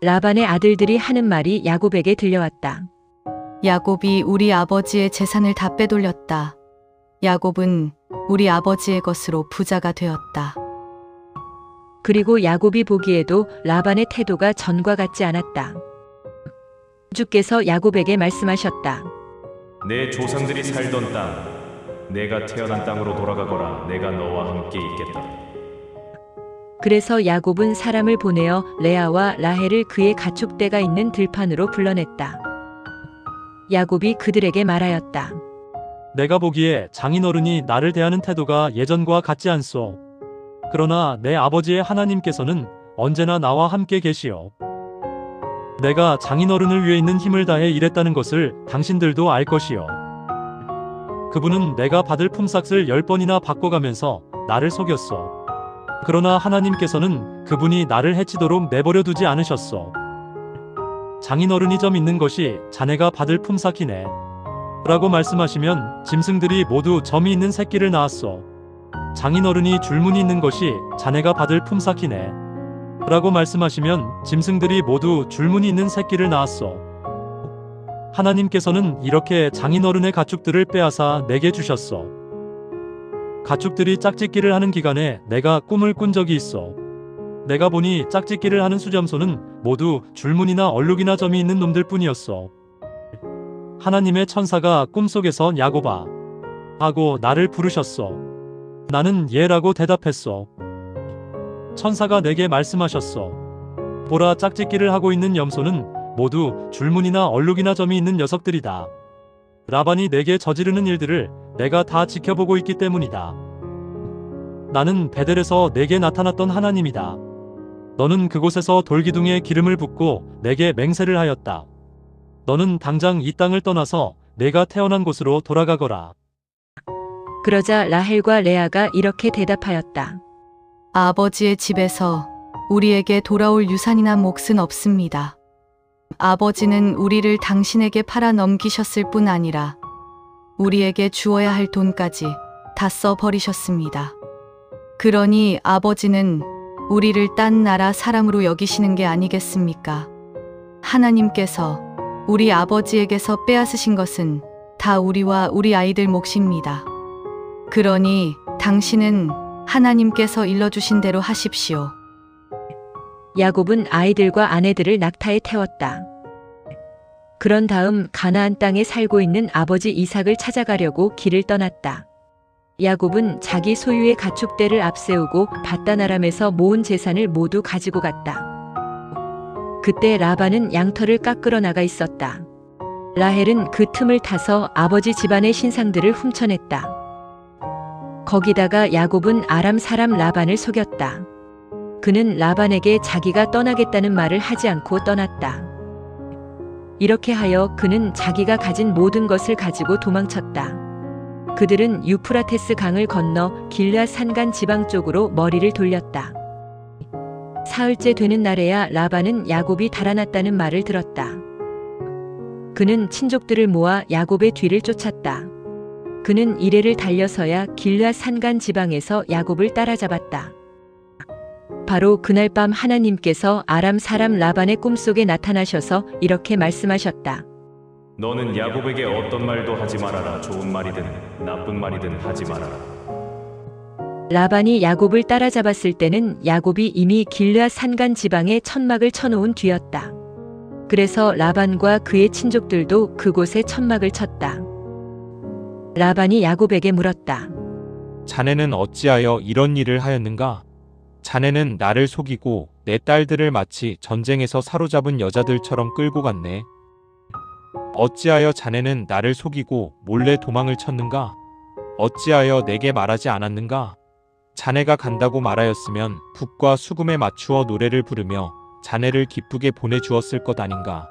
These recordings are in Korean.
라반의 아들들이 하는 말이 야곱에게 들려왔다. 야곱이 우리 아버지의 재산을 다 빼돌렸다. 야곱은 우리 아버지의 것으로 부자가 되었다. 그리고 야곱이 보기에도 라반의 태도가 전과 같지 않았다. 주께서 야곱에게 말씀하셨다. 내 조상들이 살던 땅, 내가 태어난 땅으로 돌아가거라. 내가 너와 함께 있겠다. 그래서 야곱은 사람을 보내어 레아와 라헬을 그의 가축대가 있는 들판으로 불러냈다. 야곱이 그들에게 말하였다. 내가 보기에 장인어른이 나를 대하는 태도가 예전과 같지 않소. 그러나 내 아버지의 하나님께서는 언제나 나와 함께 계시오. 내가 장인어른을 위해 있는 힘을 다해 일했다는 것을 당신들도 알 것이요. 그분은 내가 받을 품삯을 10번이나 바꿔가면서 나를 속였소. 그러나 하나님께서는 그분이 나를 해치도록 내버려 두지 않으셨소. 장인어른이 점 있는 것이 자네가 받을 품삯이네 라고 말씀하시면 짐승들이 모두 점이 있는 새끼를 낳았소. 장인어른이 줄무늬 있는 것이 자네가 받을 품삯이네 라고 말씀하시면 짐승들이 모두 줄무늬 있는 새끼를 낳았소. 하나님께서는 이렇게 장인어른의 가축들을 빼앗아 내게 주셨소. 가축들이 짝짓기를 하는 기간에 내가 꿈을 꾼 적이 있어. 내가 보니 짝짓기를 하는 수점소는 모두 줄무늬나 얼룩이나 점이 있는 놈들 뿐이었어. 하나님의 천사가 꿈속에서 야곱아 하고 나를 부르셨어. 나는 예라고 대답했어. 천사가 내게 말씀하셨어. 보라, 짝짓기를 하고 있는 염소는 모두 줄무늬나 얼룩이나 점이 있는 녀석들이다. 라반이 내게 저지르는 일들을 내가 다 지켜보고 있기 때문이다. 나는 베델에서 내게 나타났던 하나님이다. 너는 그곳에서 돌기둥에 기름을 붓고 내게 맹세를 하였다. 너는 당장 이 땅을 떠나서 내가 태어난 곳으로 돌아가거라. 그러자 라헬과 레아가 이렇게 대답하였다. 아버지의 집에서 우리에게 돌아올 유산이나 몫은 없습니다. 아버지는 우리를 당신에게 팔아 넘기셨을 뿐 아니라 우리에게 주어야 할 돈까지 다 써버리셨습니다. 그러니 아버지는 우리를 딴 나라 사람으로 여기시는 게 아니겠습니까? 하나님께서 우리 아버지에게서 빼앗으신 것은 다 우리와 우리 아이들 몫입니다. 그러니 당신은 하나님께서 일러주신 대로 하십시오. 야곱은 아이들과 아내들을 낙타에 태웠다. 그런 다음 가나안 땅에 살고 있는 아버지 이삭을 찾아가려고 길을 떠났다. 야곱은 자기 소유의 가축대를 앞세우고 밧단 아람에서 모은 재산을 모두 가지고 갔다. 그때 라반은 양털을 깎으러 나가 있었다. 라헬은 그 틈을 타서 아버지 집안의 신상들을 훔쳐냈다. 거기다가 야곱은 아람 사람 라반을 속였다. 그는 라반에게 자기가 떠나겠다는 말을 하지 않고 떠났다. 이렇게 하여 그는 자기가 가진 모든 것을 가지고 도망쳤다. 그들은 유프라테스 강을 건너 길앗 산간 지방 쪽으로 머리를 돌렸다. 사흘째 되는 날에야 라반은 야곱이 달아났다는 말을 들었다. 그는 친족들을 모아 야곱의 뒤를 쫓았다. 그는 이레를 달려서야 길앗 산간 지방에서 야곱을 따라잡았다. 바로 그날 밤 하나님께서 아람 사람 라반의 꿈속에 나타나셔서 이렇게 말씀하셨다. 너는 야곱에게 어떤 말도 하지 말아라. 좋은 말이든 나쁜 말이든 하지 말아라. 라반이 야곱을 따라잡았을 때는 야곱이 이미 길앗 산간 지방에 천막을 쳐놓은 뒤였다. 그래서 라반과 그의 친족들도 그곳에 천막을 쳤다. 라반이 야곱에게 물었다. 자네는 어찌하여 이런 일을 하였는가? 자네는 나를 속이고 내 딸들을 마치 전쟁에서 사로잡은 여자들처럼 끌고 갔네. 어찌하여 자네는 나를 속이고 몰래 도망을 쳤는가? 어찌하여 내게 말하지 않았는가? 자네가 간다고 말하였으면 북과 수금에 맞추어 노래를 부르며 자네를 기쁘게 보내주었을 것 아닌가?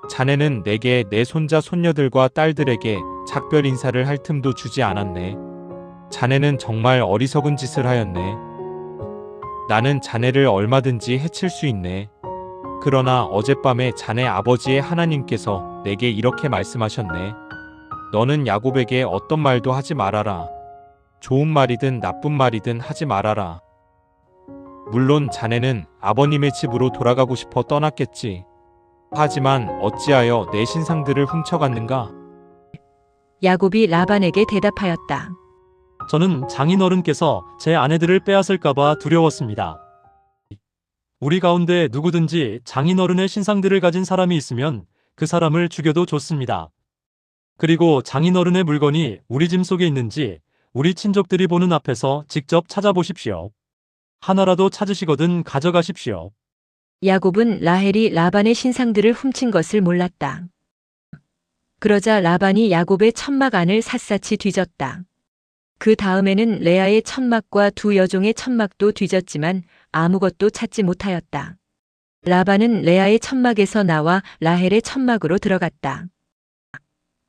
자네는 내게 내 손자 손녀들과 딸들에게 작별 인사를 할 틈도 주지 않았네. 자네는 정말 어리석은 짓을 하였네. 나는 자네를 얼마든지 해칠 수 있네. 그러나 어젯밤에 자네 아버지의 하나님께서 내게 이렇게 말씀하셨네. 너는 야곱에게 어떤 말도 하지 말아라. 좋은 말이든 나쁜 말이든 하지 말아라. 물론 자네는 아버님의 집으로 돌아가고 싶어 떠났겠지. 하지만 어찌하여 내 신상들을 훔쳐갔는가? 야곱이 라반에게 대답하였다. 저는 장인어른께서 제 아내들을 빼앗을까봐 두려웠습니다. 우리 가운데 누구든지 장인어른의 신상들을 가진 사람이 있으면 그 사람을 죽여도 좋습니다. 그리고 장인어른의 물건이 우리 짐 속에 있는지 우리 친족들이 보는 앞에서 직접 찾아보십시오. 하나라도 찾으시거든 가져가십시오. 야곱은 라헬이 라반의 신상들을 훔친 것을 몰랐다. 그러자 라반이 야곱의 천막 안을 샅샅이 뒤졌다. 그 다음에는 레아의 천막과 두 여종의 천막도 뒤졌지만 아무것도 찾지 못하였다. 라반은 레아의 천막에서 나와 라헬의 천막으로 들어갔다.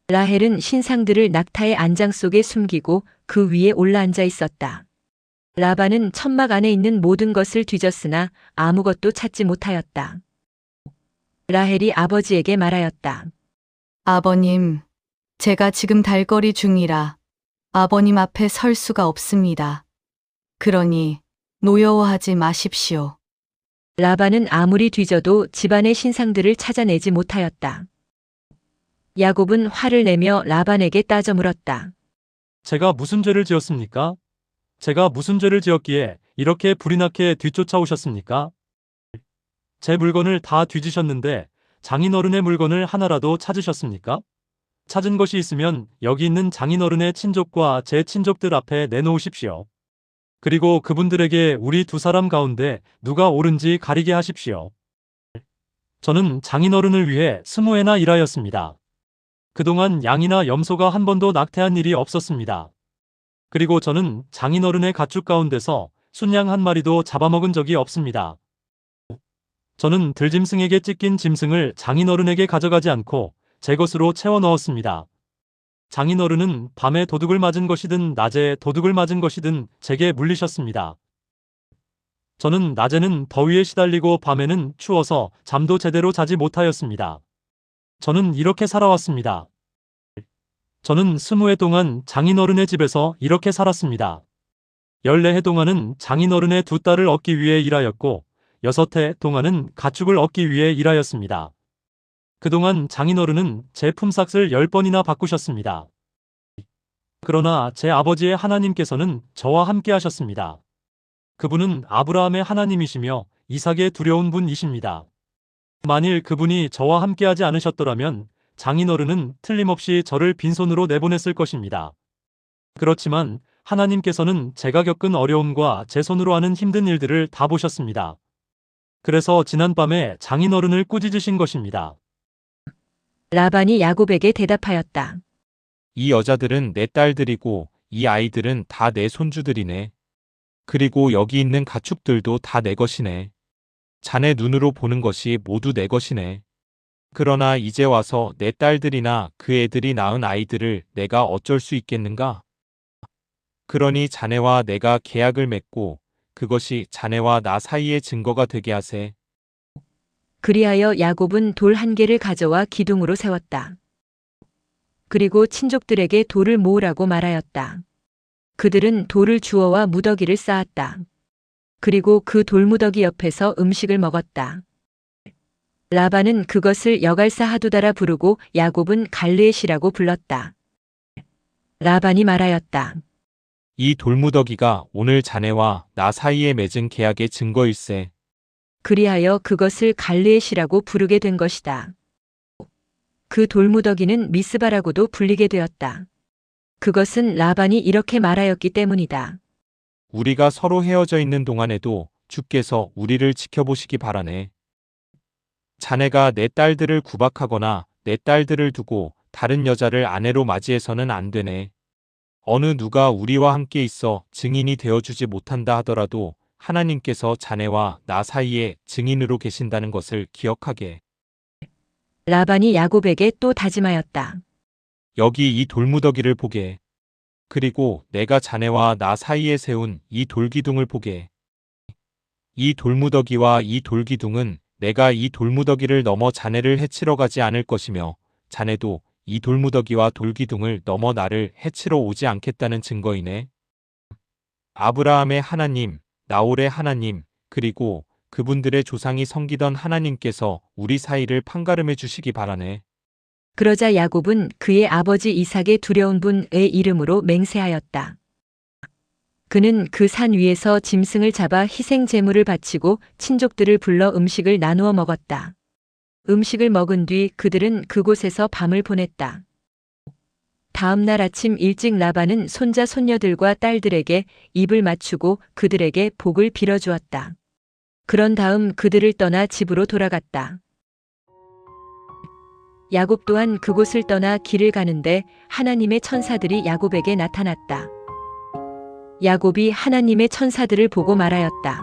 라헬은 신상들을 낙타의 안장 속에 숨기고 그 위에 올라앉아 있었다. 라반은 천막 안에 있는 모든 것을 뒤졌으나 아무것도 찾지 못하였다. 라헬이 아버지에게 말하였다. 아버님, 제가 지금 달거리 중이라 아버님 앞에 설 수가 없습니다. 그러니 노여워하지 마십시오. 라반은 아무리 뒤져도 집안의 신상들을 찾아내지 못하였다. 야곱은 화를 내며 라반에게 따져 물었다. 제가 무슨 죄를 지었습니까? 제가 무슨 죄를 지었기에 이렇게 불이 나게 뒤쫓아오셨습니까? 제 물건을 다 뒤지셨는데 장인어른의 물건을 하나라도 찾으셨습니까? 찾은 것이 있으면 여기 있는 장인어른의 친족과 제 친족들 앞에 내놓으십시오. 그리고 그분들에게 우리 두 사람 가운데 누가 옳은지 가리게 하십시오. 저는 장인어른을 위해 20해나 일하였습니다. 그동안 양이나 염소가 한 번도 낙태한 일이 없었습니다. 그리고 저는 장인어른의 가축 가운데서 순양 한 마리도 잡아먹은 적이 없습니다. 저는 들짐승에게 찢긴 짐승을 장인어른에게 가져가지 않고 제 것으로 채워 넣었습니다. 장인어른은 밤에 도둑을 맞은 것이든 낮에 도둑을 맞은 것이든 제게 물리셨습니다. 저는 낮에는 더위에 시달리고 밤에는 추워서 잠도 제대로 자지 못하였습니다. 저는 이렇게 살아왔습니다. 저는 20해 동안 장인어른의 집에서 이렇게 살았습니다. 14해 동안은 장인어른의 두 딸을 얻기 위해 일하였고 6해 동안은 가축을 얻기 위해 일하였습니다. 그동안 장인어른은 제 품삯을 10번이나 바꾸셨습니다. 그러나 제 아버지의 하나님께서는 저와 함께 하셨습니다. 그분은 아브라함의 하나님이시며 이삭의 두려운 분이십니다. 만일 그분이 저와 함께하지 않으셨더라면 장인어른은 틀림없이 저를 빈손으로 내보냈을 것입니다. 그렇지만 하나님께서는 제가 겪은 어려움과 제 손으로 하는 힘든 일들을 다 보셨습니다. 그래서 지난밤에 장인어른을 꾸짖으신 것입니다. 라반이 야곱에게 대답하였다. 이 여자들은 내 딸들이고 이 아이들은 다 내 손주들이네. 그리고 여기 있는 가축들도 다 내 것이네. 자네 눈으로 보는 것이 모두 내 것이네. 그러나 이제 와서 내 딸들이나 그 애들이 낳은 아이들을 내가 어쩔 수 있겠는가? 그러니 자네와 내가 계약을 맺고 그것이 자네와 나 사이의 증거가 되게 하세. 그리하여 야곱은 돌 한 개를 가져와 기둥으로 세웠다. 그리고 친족들에게 돌을 모으라고 말하였다. 그들은 돌을 주워와 무더기를 쌓았다. 그리고 그 돌무더기 옆에서 음식을 먹었다. 라반은 그것을 여갈사 하두다라 부르고 야곱은 갈르엣이라고 불렀다. 라반이 말하였다. 이 돌무더기가 오늘 자네와 나 사이에 맺은 계약의 증거일세. 그리하여 그것을 갈르엣이라고 부르게 된 것이다. 그 돌무더기는 미스바라고도 불리게 되었다. 그것은 라반이 이렇게 말하였기 때문이다. 우리가 서로 헤어져 있는 동안에도 주께서 우리를 지켜보시기 바라네. 자네가 내 딸들을 구박하거나 내 딸들을 두고 다른 여자를 아내로 맞이해서는 안 되네. 어느 누가 우리와 함께 있어 증인이 되어주지 못한다 하더라도 하나님께서 자네와 나 사이에 증인으로 계신다는 것을 기억하게. 라반이 야곱에게 또 다짐하였다. 여기 이 돌무더기를 보게. 그리고 내가 자네와 나 사이에 세운 이 돌기둥을 보게. 이 돌무더기와 이 돌기둥은 내가 이 돌무더기를 넘어 자네를 해치러 가지 않을 것이며 자네도 이 돌무더기와 돌기둥을 넘어 나를 해치러 오지 않겠다는 증거이네. 아브라함의 하나님, 나홀의 하나님, 그리고 그분들의 조상이 섬기던 하나님께서 우리 사이를 판가름해 주시기 바라네. 그러자 야곱은 그의 아버지 이삭의 두려운 분의 이름으로 맹세하였다. 그는 그 산 위에서 짐승을 잡아 희생 제물을 바치고 친족들을 불러 음식을 나누어 먹었다. 음식을 먹은 뒤 그들은 그곳에서 밤을 보냈다. 다음 날 아침 일찍 라반은 손자 손녀들과 딸들에게 입을 맞추고 그들에게 복을 빌어주었다. 그런 다음 그들을 떠나 집으로 돌아갔다. 야곱 또한 그곳을 떠나 길을 가는데 하나님의 천사들이 야곱에게 나타났다. 야곱이 하나님의 천사들을 보고 말하였다.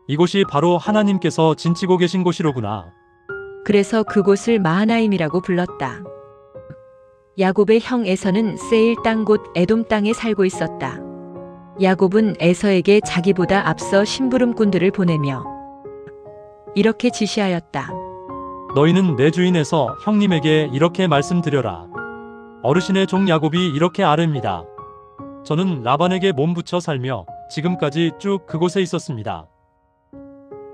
이곳이 바로 하나님께서 진치고 계신 곳이로구나. 그래서 그곳을 마하나임이라고 불렀다. 야곱의 형 에서는 세일 땅 곧 에돔 땅에 살고 있었다. 야곱은 에서에게 자기보다 앞서 심부름꾼들을 보내며 이렇게 지시하였다. 너희는 내 주인에서 형님에게 이렇게 말씀드려라. 어르신의 종 야곱이 이렇게 아뢰입니다. 저는 라반에게 몸붙여 살며 지금까지 쭉 그곳에 있었습니다.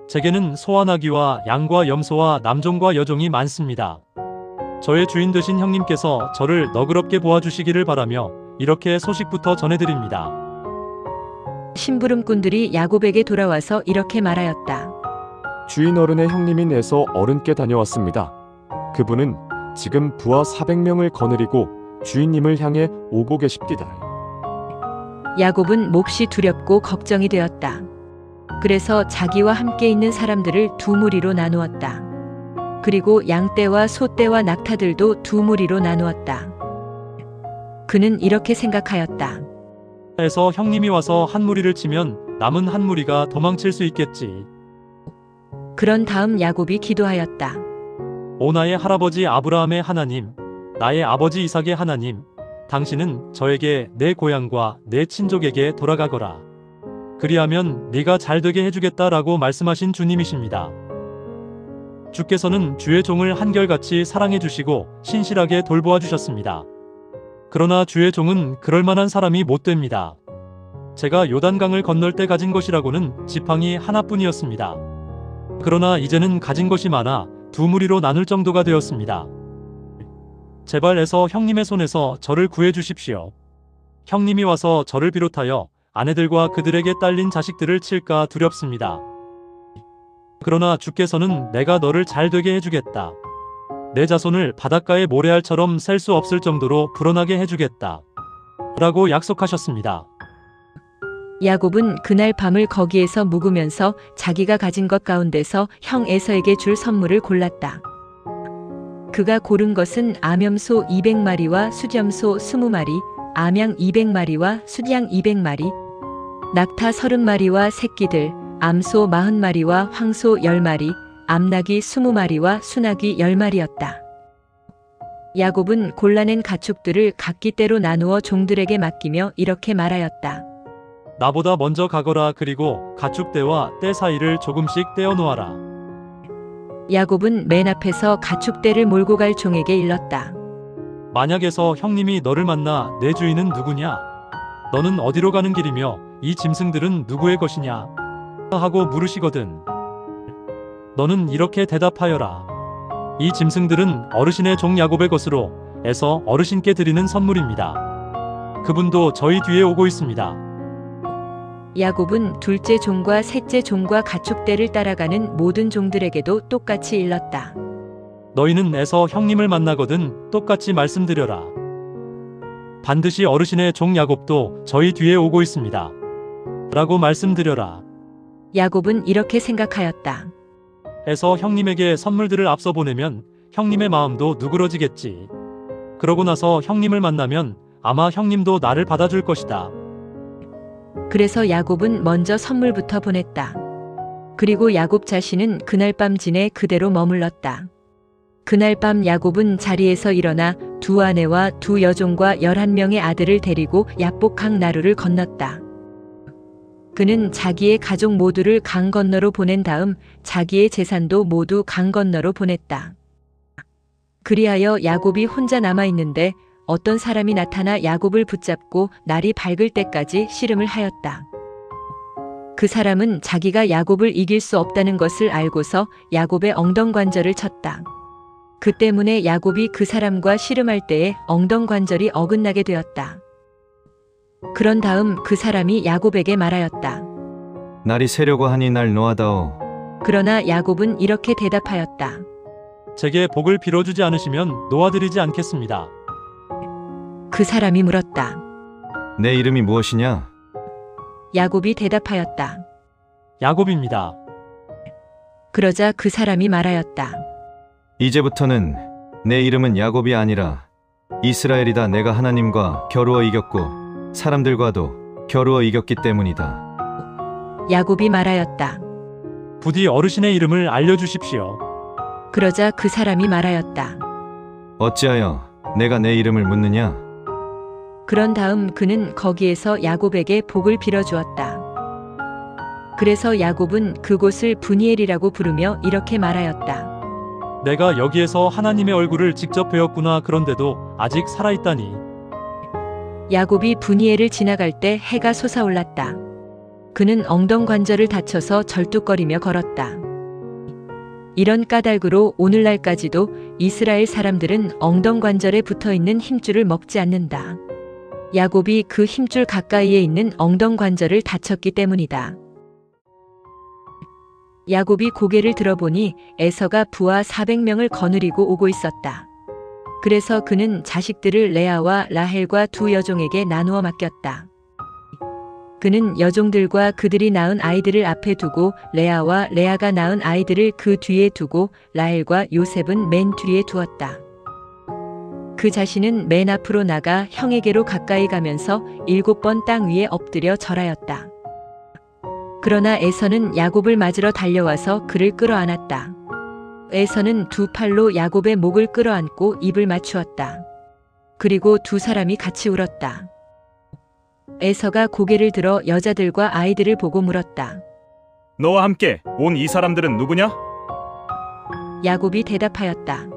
제게는 소와 나귀와 양과 염소와 남종과 여종이 많습니다. 저의 주인 되신 형님께서 저를 너그럽게 보아주시기를 바라며 이렇게 소식부터 전해드립니다. 심부름꾼들이 야곱에게 돌아와서 이렇게 말하였다. 주인 어른의 형님인 에서 어른께 다녀왔습니다. 그분은 지금 부하 400명을 거느리고 주인님을 향해 오고 계십니다. 야곱은 몹시 두렵고 걱정이 되었다. 그래서 자기와 함께 있는 사람들을 두 무리로 나누었다. 그리고 양떼와 소떼와 낙타들도 두 무리로 나누었다. 그는 이렇게 생각하였다. 에서 형님이 와서 한 무리를 치면 남은 한 무리가 도망칠 수 있겠지. 그런 다음 야곱이 기도하였다. 오 나의 할아버지 아브라함의 하나님, 나의 아버지 이삭의 하나님, 당신은 저에게 내 고향과 내 친족에게 돌아가거라. 그리하면 네가 잘되게 해주겠다라고 말씀하신 주님이십니다. 주께서는 주의 종을 한결같이 사랑해 주시고 신실하게 돌보아 주셨습니다. 그러나 주의 종은 그럴 만한 사람이 못 됩니다. 제가 요단강을 건널 때 가진 것이라고는 지팡이 하나뿐이었습니다. 그러나 이제는 가진 것이 많아 두 무리로 나눌 정도가 되었습니다. 제발 애서 형님의 손에서 저를 구해 주십시오. 형님이 와서 저를 비롯하여 아내들과 그들에게 딸린 자식들을 칠까 두렵습니다. 그러나 주께서는 내가 너를 잘되게 해주겠다. 내 자손을 바닷가의 모래알처럼 셀 수 없을 정도로 불어나게 해주겠다. 라고 약속하셨습니다. 야곱은 그날 밤을 거기에서 묵으면서 자기가 가진 것 가운데서 형 에서에게 줄 선물을 골랐다. 그가 고른 것은 암염소 200마리와 수점소 20마리, 암양 200마리와 숫양 200마리, 낙타 30마리와 새끼들, 암소 40마리와 황소 10마리, 암나귀 20마리와 수나귀 10마리였다. 야곱은 골라낸 가축들을 각기 때로 나누어 종들에게 맡기며 이렇게 말하였다. 나보다 먼저 가거라. 그리고 가축대와 떼 사이를 조금씩 떼어 놓아라. 야곱은 맨 앞에서 가축대를 몰고 갈 종에게 일렀다. 만약에서 형님이 너를 만나 내 주인은 누구냐? 너는 어디로 가는 길이며 이 짐승들은 누구의 것이냐? 하고 물으시거든. 너는 이렇게 대답하여라. 이 짐승들은 어르신의 종 야곱의 것으로 에서 어르신께 드리는 선물입니다. 그분도 저희 뒤에 오고 있습니다. 야곱은 둘째 종과 셋째 종과 가축대를 따라가는 모든 종들에게도 똑같이 일렀다. 너희는 에서 형님을 만나거든 똑같이 말씀드려라. 반드시 어르신의 종 야곱도 저희 뒤에 오고 있습니다. 라고 말씀드려라. 야곱은 이렇게 생각하였다. 에서 형님에게 선물들을 앞서 보내면 형님의 마음도 누그러지겠지. 그러고 나서 형님을 만나면 아마 형님도 나를 받아줄 것이다. 그래서 야곱은 먼저 선물부터 보냈다. 그리고 야곱 자신은 그날 밤 진에 그대로 머물렀다. 그날 밤 야곱은 자리에서 일어나 두 아내와 두 여종과 11명의 아들을 데리고 야복강 나루를 건넜다. 그는 자기의 가족 모두를 강 건너로 보낸 다음 자기의 재산도 모두 강 건너로 보냈다. 그리하여 야곱이 혼자 남아있는데 어떤 사람이 나타나 야곱을 붙잡고 날이 밝을 때까지 씨름을 하였다. 그 사람은 자기가 야곱을 이길 수 없다는 것을 알고서 야곱의 엉덩관절을 쳤다. 그 때문에 야곱이 그 사람과 씨름할 때에 엉덩관절이 어긋나게 되었다. 그런 다음 그 사람이 야곱에게 말하였다. 날이 새려고 하니 날 놓아다오. 그러나 야곱은 이렇게 대답하였다. 제게 복을 빌어주지 않으시면 놓아드리지 않겠습니다. 그 사람이 물었다. 내 이름이 무엇이냐? 야곱이 대답하였다. 야곱입니다. 그러자 그 사람이 말하였다. 이제부터는 내 이름은 야곱이 아니라 이스라엘이다. 내가 하나님과 겨루어 이겼고 사람들과도 겨루어 이겼기 때문이다. 야곱이 말하였다. 부디 어르신의 이름을 알려주십시오. 그러자 그 사람이 말하였다. 어찌하여 내가 내 이름을 묻느냐? 그런 다음 그는 거기에서 야곱에게 복을 빌어주었다. 그래서 야곱은 그곳을 브니엘이라고 부르며 이렇게 말하였다. 내가 여기에서 하나님의 얼굴을 직접 배웠구나. 그런데도 아직 살아있다니. 야곱이 브니엘을 지나갈 때 해가 솟아올랐다. 그는 엉덩관절을 다쳐서 절뚝거리며 걸었다. 이런 까닭으로 오늘날까지도 이스라엘 사람들은 엉덩관절에 붙어있는 힘줄을 먹지 않는다. 야곱이 그 힘줄 가까이에 있는 엉덩관절을 다쳤기 때문이다. 야곱이 고개를 들어보니 에서가 부하 400명을 거느리고 오고 있었다. 그래서 그는 자식들을 레아와 라헬과 두 여종에게 나누어 맡겼다. 그는 여종들과 그들이 낳은 아이들을 앞에 두고 레아와 레아가 낳은 아이들을 그 뒤에 두고 라헬과 요셉은 맨 뒤에 두었다. 그 자신은 맨 앞으로 나가 형에게로 가까이 가면서 7번 땅 위에 엎드려 절하였다. 그러나 에서는 야곱을 맞으러 달려와서 그를 끌어안았다. 에서는 두 팔로 야곱의 목을 끌어안고 입을 맞추었다. 그리고 두 사람이 같이 울었다. 에서가 고개를 들어 여자들과 아이들을 보고 물었다. 너와 함께 온 이 사람들은 누구냐? 야곱이 대답하였다.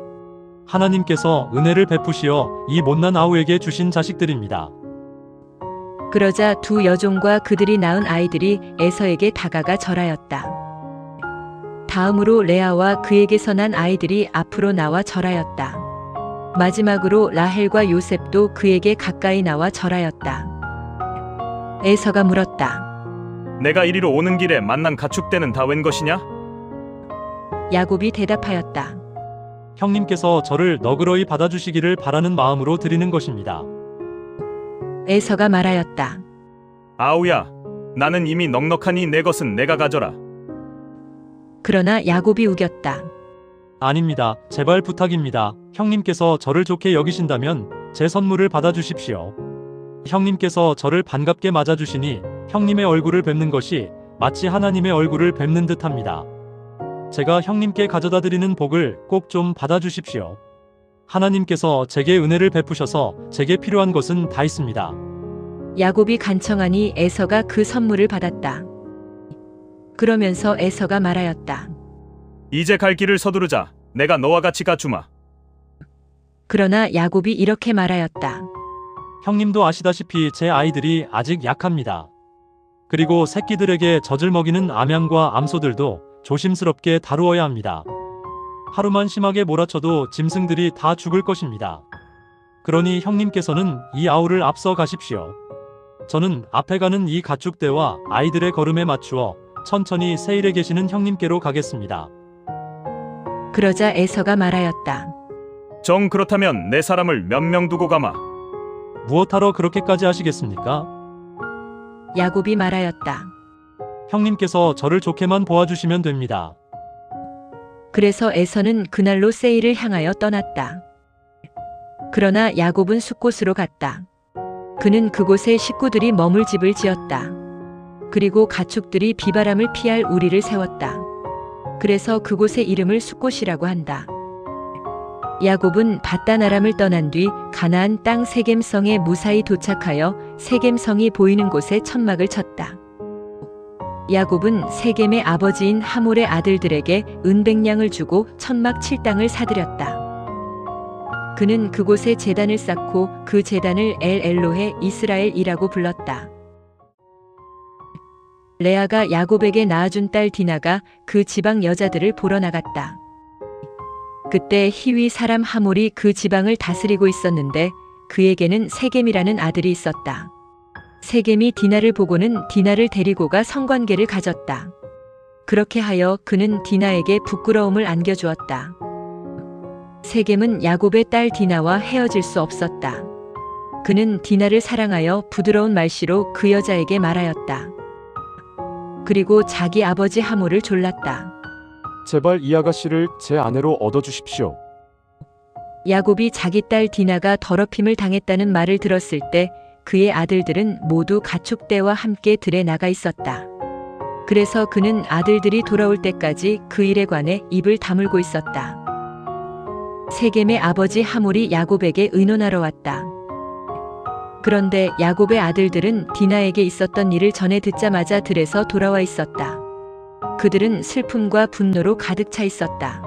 하나님께서 은혜를 베푸시어 이 못난 아우에게 주신 자식들입니다. 그러자 두 여종과 그들이 낳은 아이들이 에서에게 다가가 절하였다. 다음으로 레아와 그에게서 난 아이들이 앞으로 나와 절하였다. 마지막으로 라헬과 요셉도 그에게 가까이 나와 절하였다. 에서가 물었다. 내가 이리로 오는 길에 만난 가축대는 다 웬 것이냐? 야곱이 대답하였다. 형님께서 저를 너그러이 받아주시기를 바라는 마음으로 드리는 것입니다. 에서가 말하였다. 아우야, 나는 이미 넉넉하니 내 것은 내가 가져라. 그러나 야곱이 우겼다. 아닙니다. 제발 부탁입니다. 형님께서 저를 좋게 여기신다면 제 선물을 받아주십시오. 형님께서 저를 반갑게 맞아주시니 형님의 얼굴을 뵙는 것이 마치 하나님의 얼굴을 뵙는 듯합니다. 제가 형님께 가져다 드리는 복을 꼭 좀 받아주십시오. 하나님께서 제게 은혜를 베푸셔서 제게 필요한 것은 다 있습니다. 야곱이 간청하니 에서가 그 선물을 받았다. 그러면서 에서가 말하였다. 이제 갈 길을 서두르자. 내가 너와 같이 가주마. 그러나 야곱이 이렇게 말하였다. 형님도 아시다시피 제 아이들이 아직 약합니다. 그리고 새끼들에게 젖을 먹이는 암양과 암소들도 조심스럽게 다루어야 합니다. 하루만 심하게 몰아쳐도 짐승들이 다 죽을 것입니다. 그러니 형님께서는 이 아우를 앞서 가십시오. 저는 앞에 가는 이 가축대와 아이들의 걸음에 맞추어 천천히 세일에 계시는 형님께로 가겠습니다. 그러자 에서가 말하였다. 정 그렇다면 내 사람을 몇 명 두고 가마. 무엇하러 그렇게까지 하시겠습니까? 야곱이 말하였다. 형님께서 저를 좋게만 보아주시면 됩니다. 그래서 에서는 그날로 세일을 향하여 떠났다. 그러나 야곱은 숫곳으로 갔다. 그는 그곳에 식구들이 머물 집을 지었다. 그리고 가축들이 비바람을 피할 우리를 세웠다. 그래서 그곳의 이름을 숫곳이라고 한다. 야곱은 밧단 아람을 떠난 뒤 가나안 땅 세겜성에 무사히 도착하여 세겜성이 보이는 곳에 천막을 쳤다. 야곱은 세겜의 아버지인 하몰의 아들들에게 은백냥을 주고 천막 칠 땅을 사들였다. 그는 그곳에 제단을 쌓고 그 제단을 엘 엘로헤 이스라엘이라고 불렀다. 레아가 야곱에게 낳아준 딸 디나가 그 지방 여자들을 보러 나갔다. 그때 히위 사람 하몰이 그 지방을 다스리고 있었는데 그에게는 세겜이라는 아들이 있었다. 세겜이 디나를 보고는 디나를 데리고 가 성관계를 가졌다. 그렇게 하여 그는 디나에게 부끄러움을 안겨주었다. 세겜은 야곱의 딸 디나와 헤어질 수 없었다. 그는 디나를 사랑하여 부드러운 말씨로 그 여자에게 말하였다. 그리고 자기 아버지 하몰을 졸랐다. 제발 이 아가씨를 제 아내로 얻어주십시오. 야곱이 자기 딸 디나가 더럽힘을 당했다는 말을 들었을 때 그의 아들들은 모두 가축대와 함께 들에 나가 있었다. 그래서 그는 아들들이 돌아올 때까지 그 일에 관해 입을 다물고 있었다. 세겜의 아버지 하몰이 야곱에게 의논하러 왔다. 그런데 야곱의 아들들은 디나에게 있었던 일을 전해 듣자마자 들에서 돌아와 있었다. 그들은 슬픔과 분노로 가득 차 있었다.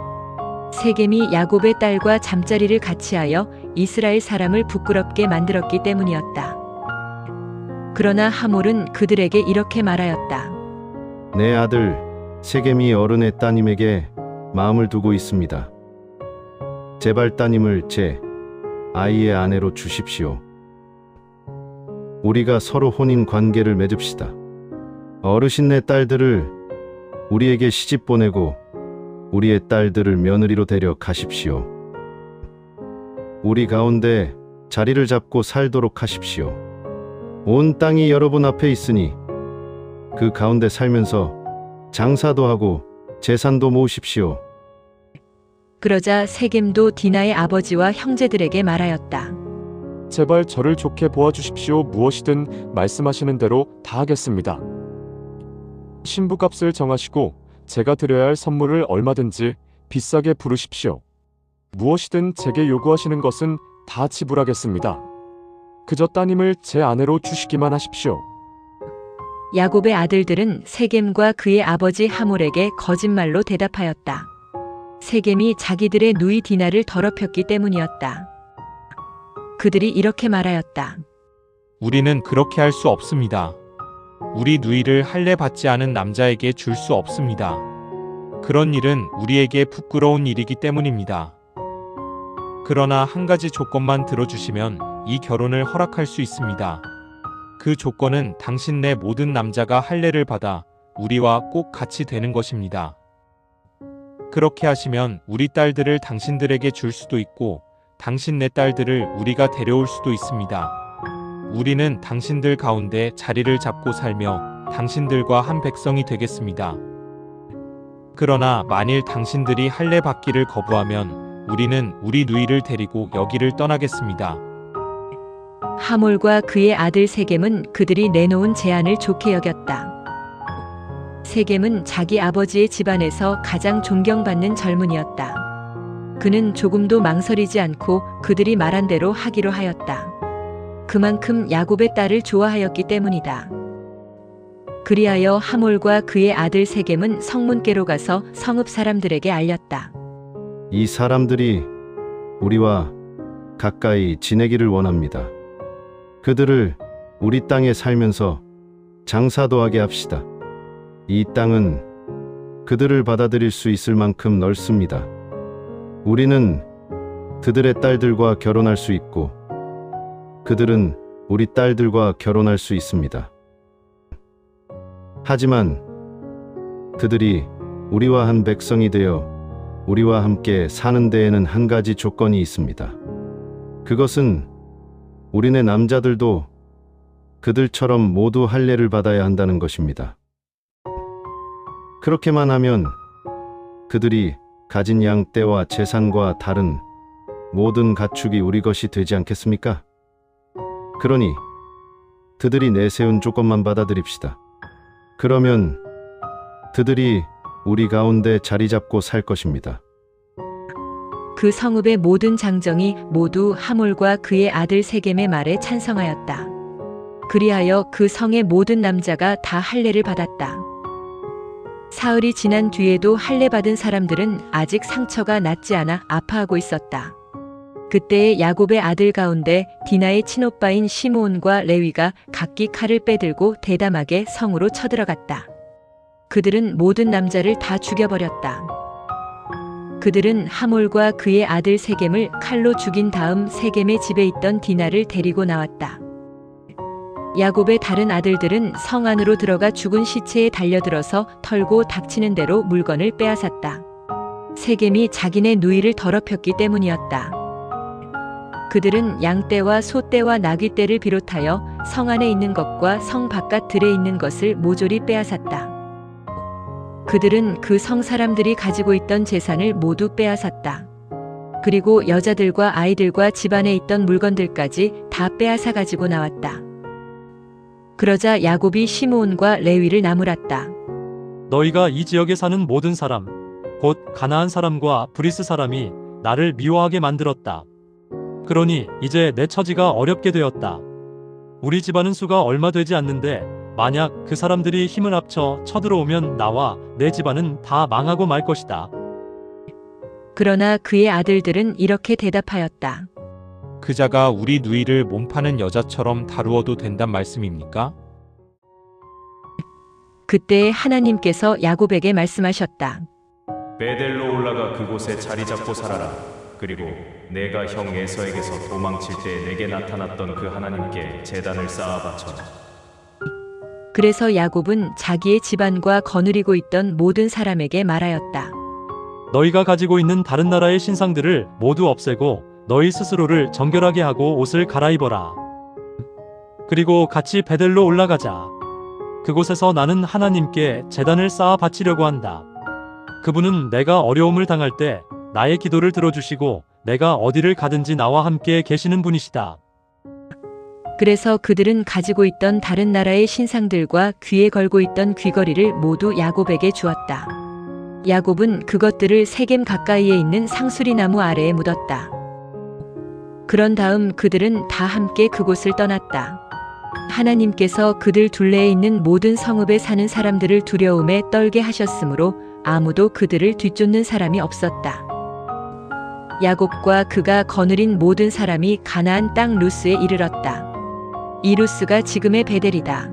세겜이 야곱의 딸과 잠자리를 같이 하여 이스라엘 사람을 부끄럽게 만들었기 때문이었다. 그러나 하몰은 그들에게 이렇게 말하였다. 내 아들 세겜이 어른의 따님에게 마음을 두고 있습니다. 제발 따님을 제 아이의 아내로 주십시오. 우리가 서로 혼인 관계를 맺읍시다. 어르신네 딸들을 우리에게 시집 보내고 우리의 딸들을 며느리로 데려 가십시오. 우리 가운데 자리를 잡고 살도록 하십시오. 온 땅이 여러분 앞에 있으니 그 가운데 살면서 장사도 하고 재산도 모으십시오. 그러자 세겜도 디나의 아버지와 형제들에게 말하였다. 제발 저를 좋게 보아주십시오. 무엇이든 말씀하시는 대로 다 하겠습니다. 신부값을 정하시고 제가 드려야 할 선물을 얼마든지 비싸게 부르십시오. 무엇이든 제게 요구하시는 것은 다 지불하겠습니다. 그저 따님을 제 아내로 주시기만 하십시오. 야곱의 아들들은 세겜과 그의 아버지 하몰에게 거짓말로 대답하였다. 세겜이 자기들의 누이 디나를 더럽혔기 때문이었다. 그들이 이렇게 말하였다. 우리는 그렇게 할 수 없습니다. 우리 누이를 할례 받지 않은 남자에게 줄 수 없습니다. 그런 일은 우리에게 부끄러운 일이기 때문입니다. 그러나 한 가지 조건만 들어주시면 이 결혼을 허락할 수 있습니다. 그 조건은 당신네 모든 남자가 할례를 받아 우리와 꼭 같이 되는 것입니다. 그렇게 하시면 우리 딸들을 당신들에게 줄 수도 있고 당신네 딸들을 우리가 데려올 수도 있습니다. 우리는 당신들 가운데 자리를 잡고 살며 당신들과 한 백성이 되겠습니다. 그러나 만일 당신들이 할례 받기를 거부하면 우리는 우리 누이를 데리고 여기를 떠나겠습니다. 하몰과 그의 아들 세겜은 그들이 내놓은 제안을 좋게 여겼다. 세겜은 자기 아버지의 집안에서 가장 존경받는 젊은이였다. 그는 조금도 망설이지 않고 그들이 말한 대로 하기로 하였다. 그만큼 야곱의 딸을 좋아하였기 때문이다. 그리하여 하몰과 그의 아들 세겜은 성문께로 가서 성읍 사람들에게 알렸다. 이 사람들이 우리와 가까이 지내기를 원합니다. 그들을 우리 땅에 살면서 장사도 하게 합시다. 이 땅은 그들을 받아들일 수 있을 만큼 넓습니다. 우리는 그들의 딸들과 결혼할 수 있고 그들은 우리 딸들과 결혼할 수 있습니다. 하지만 그들이 우리와 한 백성이 되어 우리와 함께 사는 데에는 한 가지 조건이 있습니다. 그것은 우리네 남자들도 그들처럼 모두 할례를 받아야 한다는 것입니다. 그렇게만 하면 그들이 가진 양 떼와 재산과 다른 모든 가축이 우리 것이 되지 않겠습니까? 그러니 그들이 내세운 조건만 받아들입시다. 그러면 그들이 우리 가운데 자리 잡고 살 것입니다. 그 성읍의 모든 장정이 모두 하몰과 그의 아들 세겜의 말에 찬성하였다. 그리하여 그 성의 모든 남자가 다 할례를 받았다. 사흘이 지난 뒤에도 할례 받은 사람들은 아직 상처가 낫지 않아 아파하고 있었다. 그때의 야곱의 아들 가운데 디나의 친오빠인 시므온과 레위가 각기 칼을 빼들고 대담하게 성으로 쳐들어갔다. 그들은 모든 남자를 다 죽여버렸다. 그들은 하몰과 그의 아들 세겜을 칼로 죽인 다음 세겜의 집에 있던 디나를 데리고 나왔다. 야곱의 다른 아들들은 성 안으로 들어가 죽은 시체에 달려들어서 털고 닥치는 대로 물건을 빼앗았다. 세겜이 자기네 누이를 더럽혔기 때문이었다. 그들은 양떼와 소떼와 나귀떼를 비롯하여 성 안에 있는 것과 성 바깥 들에 있는 것을 모조리 빼앗았다. 그들은 그 성 사람들이 가지고 있던 재산을 모두 빼앗았다. 그리고 여자들과 아이들과 집안에 있던 물건들까지 다 빼앗아 가지고 나왔다. 그러자 야곱이 시므온과 레위를 나무랐다. 너희가 이 지역에 사는 모든 사람, 곧 가나안 사람과 브리스 사람이 나를 미워하게 만들었다. 그러니 이제 내 처지가 어렵게 되었다. 우리 집안은 수가 얼마 되지 않는데 만약 그 사람들이 힘을 합쳐 쳐들어오면 나와 내 집안은 다 망하고 말 것이다. 그러나 그의 아들들은 이렇게 대답하였다. 그자가 우리 누이를 몸파는 여자처럼 다루어도 된단 말씀입니까? 그때 하나님께서 야곱에게 말씀하셨다. 베델로 올라가 그곳에 자리 잡고 살아라. 그리고 내가 형 에서에게서 도망칠 때 내게 나타났던 그 하나님께 제단을 쌓아 바쳐라. 그래서 야곱은 자기의 집안과 거느리고 있던 모든 사람에게 말하였다. 너희가 가지고 있는 다른 나라의 신상들을 모두 없애고 너희 스스로를 정결하게 하고 옷을 갈아입어라. 그리고 같이 베델로 올라가자. 그곳에서 나는 하나님께 제단을 쌓아 바치려고 한다. 그분은 내가 어려움을 당할 때 나의 기도를 들어주시고 내가 어디를 가든지 나와 함께 계시는 분이시다. 그래서 그들은 가지고 있던 다른 나라의 신상들과 귀에 걸고 있던 귀걸이를 모두 야곱에게 주었다. 야곱은 그것들을 세겜 가까이에 있는 상수리 나무 아래에 묻었다. 그런 다음 그들은 다 함께 그곳을 떠났다. 하나님께서 그들 둘레에 있는 모든 성읍에 사는 사람들을 두려움에 떨게 하셨으므로 아무도 그들을 뒤쫓는 사람이 없었다. 야곱과 그가 거느린 모든 사람이 가나안 땅 루스에 이르렀다. 이 루스가 지금의 베델이다.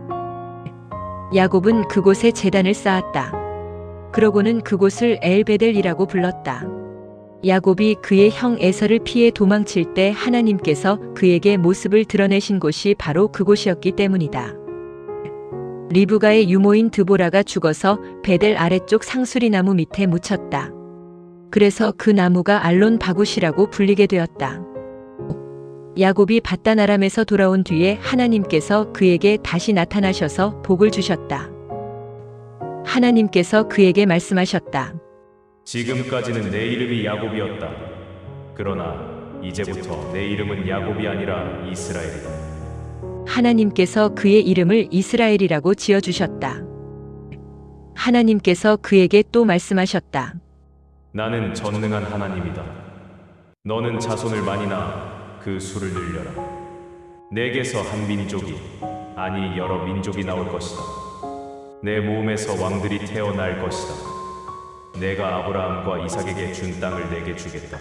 야곱은 그곳에 제단을 쌓았다. 그러고는 그곳을 엘베델이라고 불렀다. 야곱이 그의 형 에서를 피해 도망칠 때 하나님께서 그에게 모습을 드러내신 곳이 바로 그곳이었기 때문이다. 리브가의 유모인 드보라가 죽어서 베델 아래쪽 상수리 나무 밑에 묻혔다. 그래서 그 나무가 알론 바굿이라고 불리게 되었다. 야곱이 밧단 아람에서 돌아온 뒤에 하나님께서 그에게 다시 나타나셔서 복을 주셨다. 하나님께서 그에게 말씀하셨다. 지금까지는 내 이름이 야곱이었다. 그러나 이제부터 내 이름은 야곱이 아니라 이스라엘이다. 하나님께서 그의 이름을 이스라엘이라고 지어주셨다. 하나님께서 그에게 또 말씀하셨다. 나는 전능한 하나님이다. 너는 자손을 많이 낳아 그 수를 늘려라. 내게서 한 민족이, 아니 여러 민족이 나올 것이다. 내 몸에서 왕들이 태어날 것이다. 내가 아브라함과 이삭에게 준 땅을 내게 주겠다.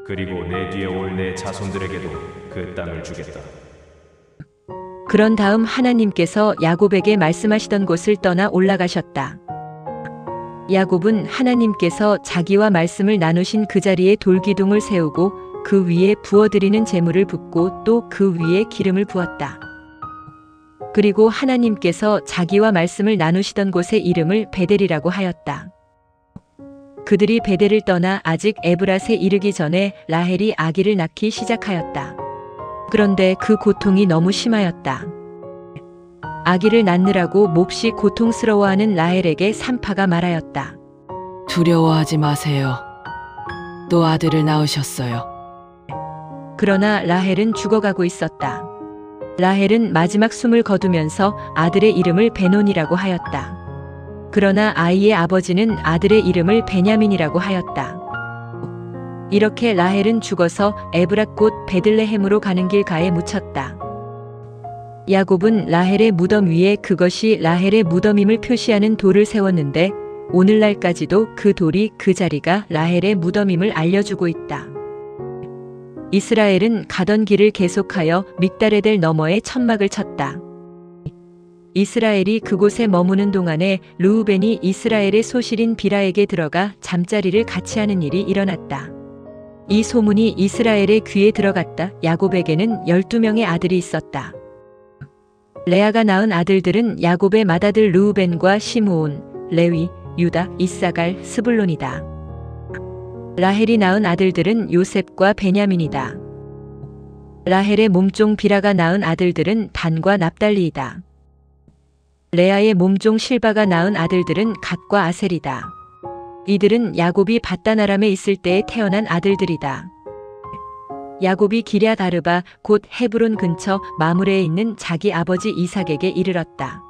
그리고 내 뒤에 올 내 자손들에게도 그 땅을 주겠다. 그런 다음 하나님께서 야곱에게 말씀하시던 곳을 떠나 올라가셨다. 야곱은 하나님께서 자기와 말씀을 나누신 그 자리에 돌기둥을 세우고 그 위에 부어드리는 제물을 붓고 또 그 위에 기름을 부었다. 그리고 하나님께서 자기와 말씀을 나누시던 곳의 이름을 베델이라고 하였다. 그들이 베델을 떠나 아직 에브랏에 이르기 전에 라헬이 아기를 낳기 시작하였다. 그런데 그 고통이 너무 심하였다. 아기를 낳느라고 몹시 고통스러워하는 라헬에게 산파가 말하였다. 두려워하지 마세요. 또 아들을 낳으셨어요. 그러나 라헬은 죽어가고 있었다. 라헬은 마지막 숨을 거두면서 아들의 이름을 베논이라고 하였다. 그러나 아이의 아버지는 아들의 이름을 베냐민이라고 하였다. 이렇게 라헬은 죽어서 에브랏 곧 베들레헴으로 가는 길가에 묻혔다. 야곱은 라헬의 무덤 위에 그것이 라헬의 무덤임을 표시하는 돌을 세웠는데 오늘날까지도 그 돌이 그 자리가 라헬의 무덤임을 알려주고 있다. 이스라엘은 가던 길을 계속하여 믹다레델 너머에 천막을 쳤다. 이스라엘이 그곳에 머무는 동안에 르우벤이 이스라엘의 소실인 비라에게 들어가 잠자리를 같이 하는 일이 일어났다. 이 소문이 이스라엘의 귀에 들어갔다. 야곱에게는 12명의 아들이 있었다. 레아가 낳은 아들들은 야곱의 맏아들 르우벤과 시므온, 레위, 유다, 이사갈, 스불론이다. 라헬이 낳은 아들들은 요셉과 베냐민이다. 라헬의 몸종 비라가 낳은 아들들은 단과 납달리이다. 레아의 몸종 실바가 낳은 아들들은 갓과 아셀이다. 이들은 야곱이 밧단 아람에 있을 때에 태어난 아들들이다. 야곱이 기럇 아르바 곧 헤브론 근처 마므레에 있는 자기 아버지 이삭에게 이르렀다.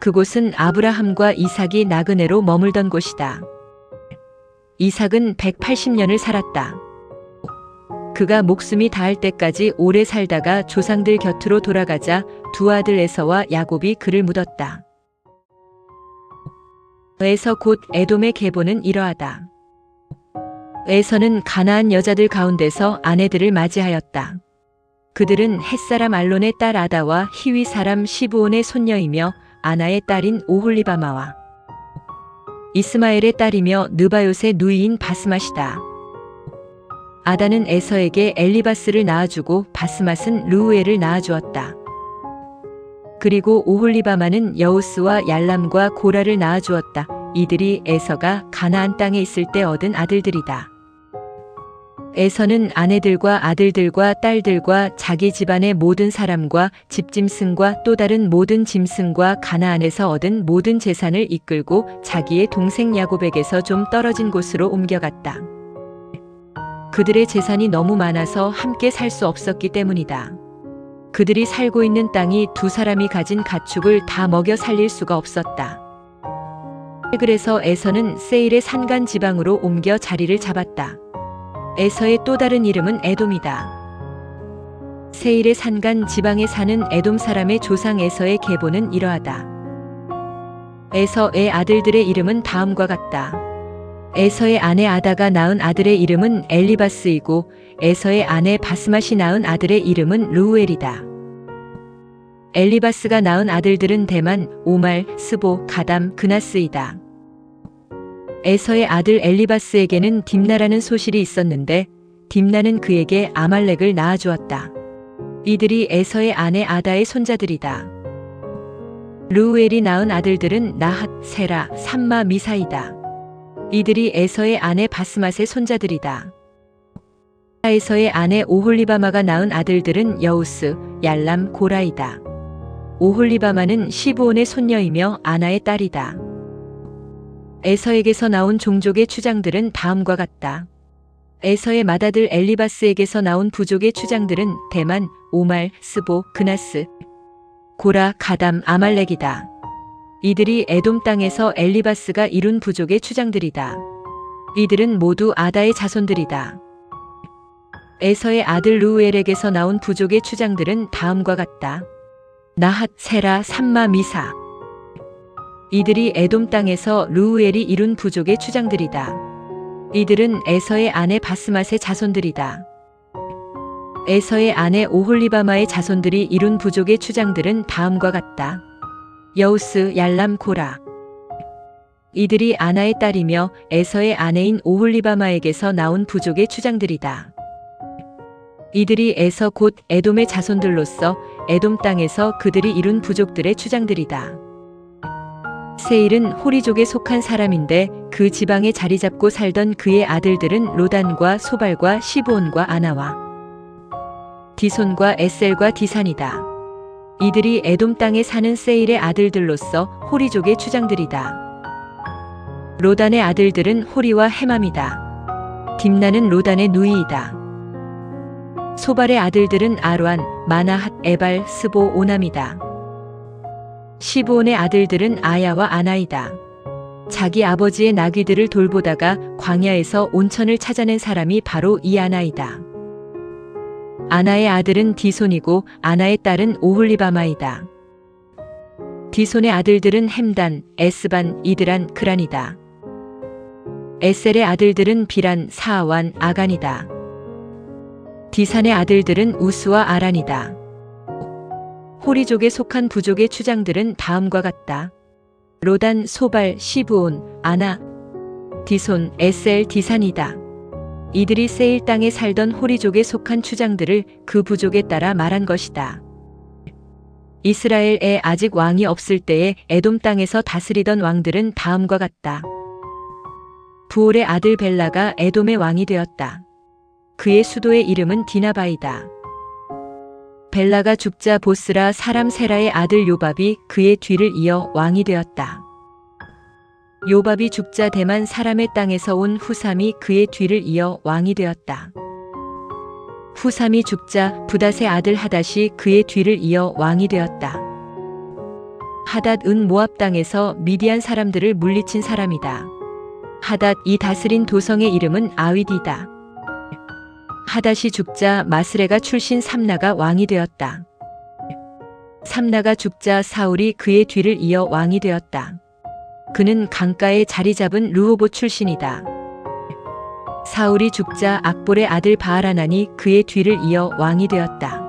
그곳은 아브라함과 이삭이 나그네로 머물던 곳이다. 이삭은 180년을 살았다. 그가 목숨이 닿을 때까지 오래 살다가 조상들 곁으로 돌아가자 두 아들 에서와 야곱이 그를 묻었다. 에서 곧 에돔의 계보는 이러하다. 에서는 가나안 여자들 가운데서 아내들을 맞이하였다. 그들은 햇사람 알론의 딸 아다와 히위 사람 시브온의 손녀이며 아나의 딸인 오홀리바마와 이스마엘의 딸이며 느바요의 누이인 바스맛이다. 아다는 에서에게 엘리바스를 낳아주고 바스맛은 르우엘을 낳아주었다. 그리고 오홀리바마는 여우스와 얄람과 고라를 낳아주었다. 이들이 에서가 가나안 땅에 있을 때 얻은 아들들이다. 에서는 아내들과 아들들과 딸들과 자기 집안의 모든 사람과 집짐승과 또 다른 모든 짐승과 가나안에서 얻은 모든 재산을 이끌고 자기의 동생 야곱에게서 좀 떨어진 곳으로 옮겨갔다. 그들의 재산이 너무 많아서 함께 살 수 없었기 때문이다. 그들이 살고 있는 땅이 두 사람이 가진 가축을 다 먹여 살릴 수가 없었다. 그래서 에서는 세일의 산간 지방으로 옮겨 자리를 잡았다. 에서의 또 다른 이름은 에돔이다. 세일의 산간 지방에 사는 에돔 사람의 조상 에서의 계보는 이러하다. 에서의 아들들의 이름은 다음과 같다. 에서의 아내 아다가 낳은 아들의 이름은 엘리바스이고 에서의 아내 바스맛이 낳은 아들의 이름은 르우엘이다. 엘리바스가 낳은 아들들은 대만, 오말, 스보, 가담, 그나스이다. 에서의 아들 엘리바스에게는 딥나라는 소실이 있었는데 딥나는 그에게 아말렉을 낳아주었다. 이들이 에서의 아내 아다의 손자들이다. 르우엘이 낳은 아들들은 나핫, 세라, 삼마, 미사이다. 이들이 에서의 아내 바스맛의 손자들이다. 에서의 아내 오홀리바마가 낳은 아들들은 여우스, 얄람, 고라이다. 오홀리바마는 시브온의 손녀이며 아나의 딸이다. 에서에게서 나온 종족의 추장들은 다음과 같다. 에서의 맏아들 엘리바스에게서 나온 부족의 추장들은 대만, 오말, 스보, 그나스, 고라, 가담, 아말렉이다. 이들이 에돔 땅에서 엘리바스가 이룬 부족의 추장들이다. 이들은 모두 아다의 자손들이다. 에서의 아들 르우엘에게서 나온 부족의 추장들은 다음과 같다. 나핫, 세라, 삼마, 미사. 이들이 에돔 땅에서 르우엘이 이룬 부족의 추장들이다. 이들은 에서의 아내 바스맛의 자손들이다. 에서의 아내 오홀리바마의 자손들이 이룬 부족의 추장들은 다음과 같다. 여우스, 얄람, 고라. 이들이 아나의 딸이며 에서의 아내인 오홀리바마에게서 나온 부족의 추장들이다. 이들이 에서 곧 에돔의 자손들로서 에돔 땅에서 그들이 이룬 부족들의 추장들이다. 세일은 호리족에 속한 사람인데 그 지방에 자리 잡고 살던 그의 아들들은 로단과 소발과 시브온과 아나와 디손과 에셀과 디산이다. 이들이 에돔 땅에 사는 세일의 아들들로서 호리족의 추장들이다. 로단의 아들들은 호리와 헤맘이다. 딥나는 로단의 누이이다. 소발의 아들들은 아르안, 마나핫, 에발, 스보, 오남이다. 시브온의 아들들은 아야와 아나이다. 자기 아버지의 나귀들을 돌보다가 광야에서 온천을 찾아낸 사람이 바로 이 아나이다. 아나의 아들은 디손이고 아나의 딸은 오홀리바마이다. 디손의 아들들은 햄단, 에스반, 이드란, 그란이다. 에셀의 아들들은 비란, 사아완, 아간이다. 디산의 아들들은 우스와 아란이다. 호리족에 속한 부족의 추장들은 다음과 같다. 로단, 소발, 시브온, 아나, 디손, 에셀, 디산이다. 이들이 세일 땅에 살던 호리족에 속한 추장들을 그 부족에 따라 말한 것이다. 이스라엘에 아직 왕이 없을 때에 에돔 땅에서 다스리던 왕들은 다음과 같다. 부올의 아들 벨라가 에돔의 왕이 되었다. 그의 수도의 이름은 디나바이다. 벨라가 죽자 보스라 사람 세라의 아들 요밥이 그의 뒤를 이어 왕이 되었다. 요밥이 죽자 대만 사람의 땅에서 온 후삼이 그의 뒤를 이어 왕이 되었다. 후삼이 죽자 부닷의 아들 하닷이 그의 뒤를 이어 왕이 되었다. 하닷은 모압 땅에서 미디안 사람들을 물리친 사람이다. 하닷이 다스린 도성의 이름은 아윗이다. 하닷이 죽자 마스레가 출신 삼나가 왕이 되었다. 삼나가 죽자 사울이 그의 뒤를 이어 왕이 되었다. 그는 강가에 자리 잡은 르호보 출신이다. 사울이 죽자 악볼의 아들 바알하난이 그의 뒤를 이어 왕이 되었다.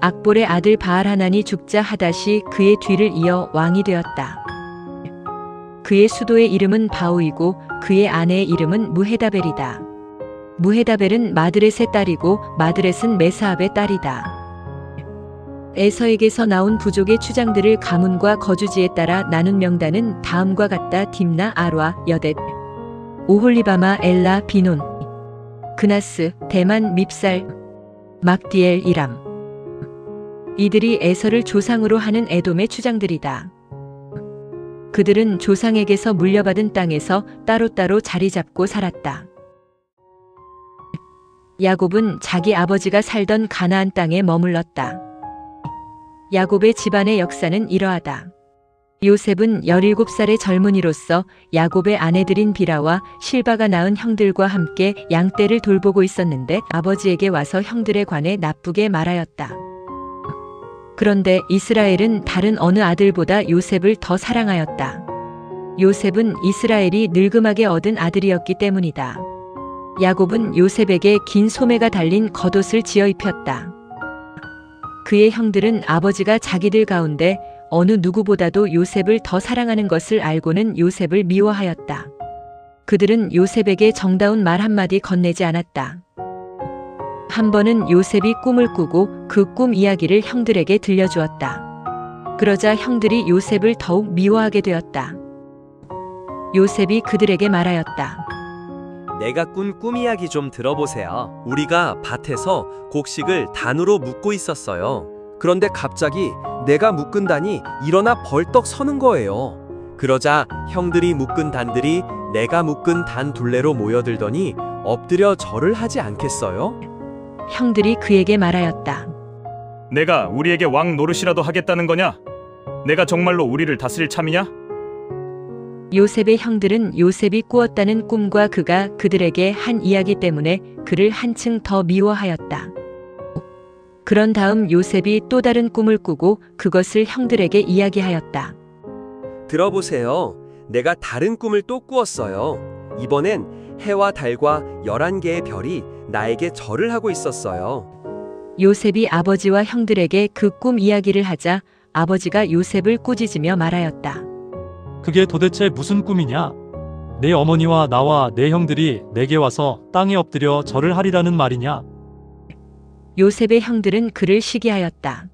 악볼의 아들 바알하난이 죽자 하닷이 그의 뒤를 이어 왕이 되었다. 그의 수도의 이름은 바우이고 그의 아내의 이름은 무헤다벨이다. 무헤다벨은 마드렛의 딸이고 마드렛은 메사압의 딸이다. 에서에게서 나온 부족의 추장들을 가문과 거주지에 따라 나눈 명단은 다음과 같다. 딥나, 아루아, 여댓, 오홀리바마, 엘라, 비논, 그나스, 대만, 밉살, 막디엘, 이람. 이들이 에서를 조상으로 하는 에돔의 추장들이다. 그들은 조상에게서 물려받은 땅에서 따로따로 자리 잡고 살았다. 야곱은 자기 아버지가 살던 가나안 땅에 머물렀다. 야곱의 집안의 역사는 이러하다. 요셉은 17살의 젊은이로서 야곱의 아내들인 비라와 실바가 낳은 형들과 함께 양떼를 돌보고 있었는데 아버지에게 와서 형들에 관해 나쁘게 말하였다. 그런데 이스라엘은 다른 어느 아들보다 요셉을 더 사랑하였다. 요셉은 이스라엘이 늙음하게 얻은 아들이었기 때문이다. 야곱은 요셉에게 긴 소매가 달린 겉옷을 지어 입혔다. 그의 형들은 아버지가 자기들 가운데 어느 누구보다도 요셉을 더 사랑하는 것을 알고는 요셉을 미워하였다. 그들은 요셉에게 정다운 말 한마디 건네지 않았다. 한 번은 요셉이 꿈을 꾸고 그 꿈 이야기를 형들에게 들려주었다. 그러자 형들이 요셉을 더욱 미워하게 되었다. 요셉이 그들에게 말하였다. 내가 꾼 꿈 이야기 좀 들어보세요. 우리가 밭에서 곡식을 단으로 묶고 있었어요. 그런데 갑자기 내가 묶은 단이 일어나 벌떡 서는 거예요. 그러자 형들이 묶은 단들이 내가 묶은 단 둘레로 모여들더니 엎드려 절을 하지 않겠어요? 형들이 그에게 말하였다. 내가 우리에게 왕 노릇이라도 하겠다는 거냐? 내가 정말로 우리를 다스릴 참이냐? 요셉의 형들은 요셉이 꾸었다는 꿈과 그가 그들에게 한 이야기 때문에 그를 한층 더 미워하였다. 그런 다음 요셉이 또 다른 꿈을 꾸고 그것을 형들에게 이야기하였다. 들어보세요. 내가 다른 꿈을 또 꾸었어요. 이번엔 해와 달과 11개의 별이 나에게 절을 하고 있었어요. 요셉이 아버지와 형들에게 그 꿈 이야기를 하자 아버지가 요셉을 꾸짖으며 말하였다. 그게 도대체 무슨 꿈이냐? 내 어머니와 나와 내 형들이 내게 와서 땅에 엎드려 절을 하리라는 말이냐? 요셉의 형들은 그를 시기하였다.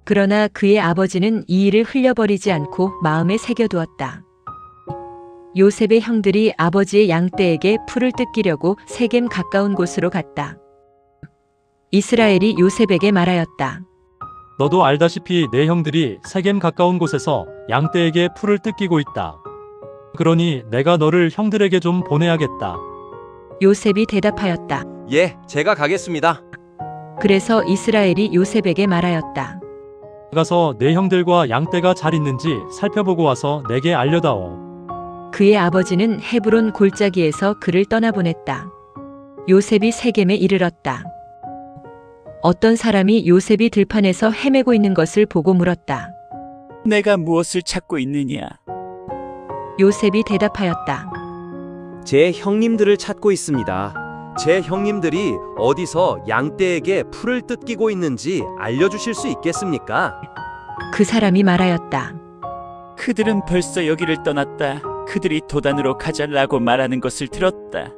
그러나 그의 아버지는 이 일을 흘려버리지 않고 마음에 새겨두었다. 요셉의 형들이 아버지의 양떼에게 풀을 뜯기려고 세겜 가까운 곳으로 갔다. 이스라엘이 요셉에게 말하였다. 너도 알다시피 내 형들이 세겜 가까운 곳에서 양떼에게 풀을 뜯기고 있다. 그러니 내가 너를 형들에게 좀 보내야겠다. 요셉이 대답하였다. 예, 제가 가겠습니다. 그래서 이스라엘이 요셉에게 말하였다. 가서 내 형들과 양떼가 잘 있는지 살펴보고 와서 내게 알려다오. 그의 아버지는 헤브론 골짜기에서 그를 떠나보냈다. 요셉이 세겜에 이르렀다. 어떤 사람이 요셉이 들판에서 헤매고 있는 것을 보고 물었다. 내가 무엇을 찾고 있느냐? 요셉이 대답하였다. 제 형님들을 찾고 있습니다. 제 형님들이 어디서 양떼에게 풀을 뜯기고 있는지 알려주실 수 있겠습니까? 그 사람이 말하였다. 그들은 벌써 여기를 떠났다. 그들이 도단으로 가자라고 말하는 것을 들었다.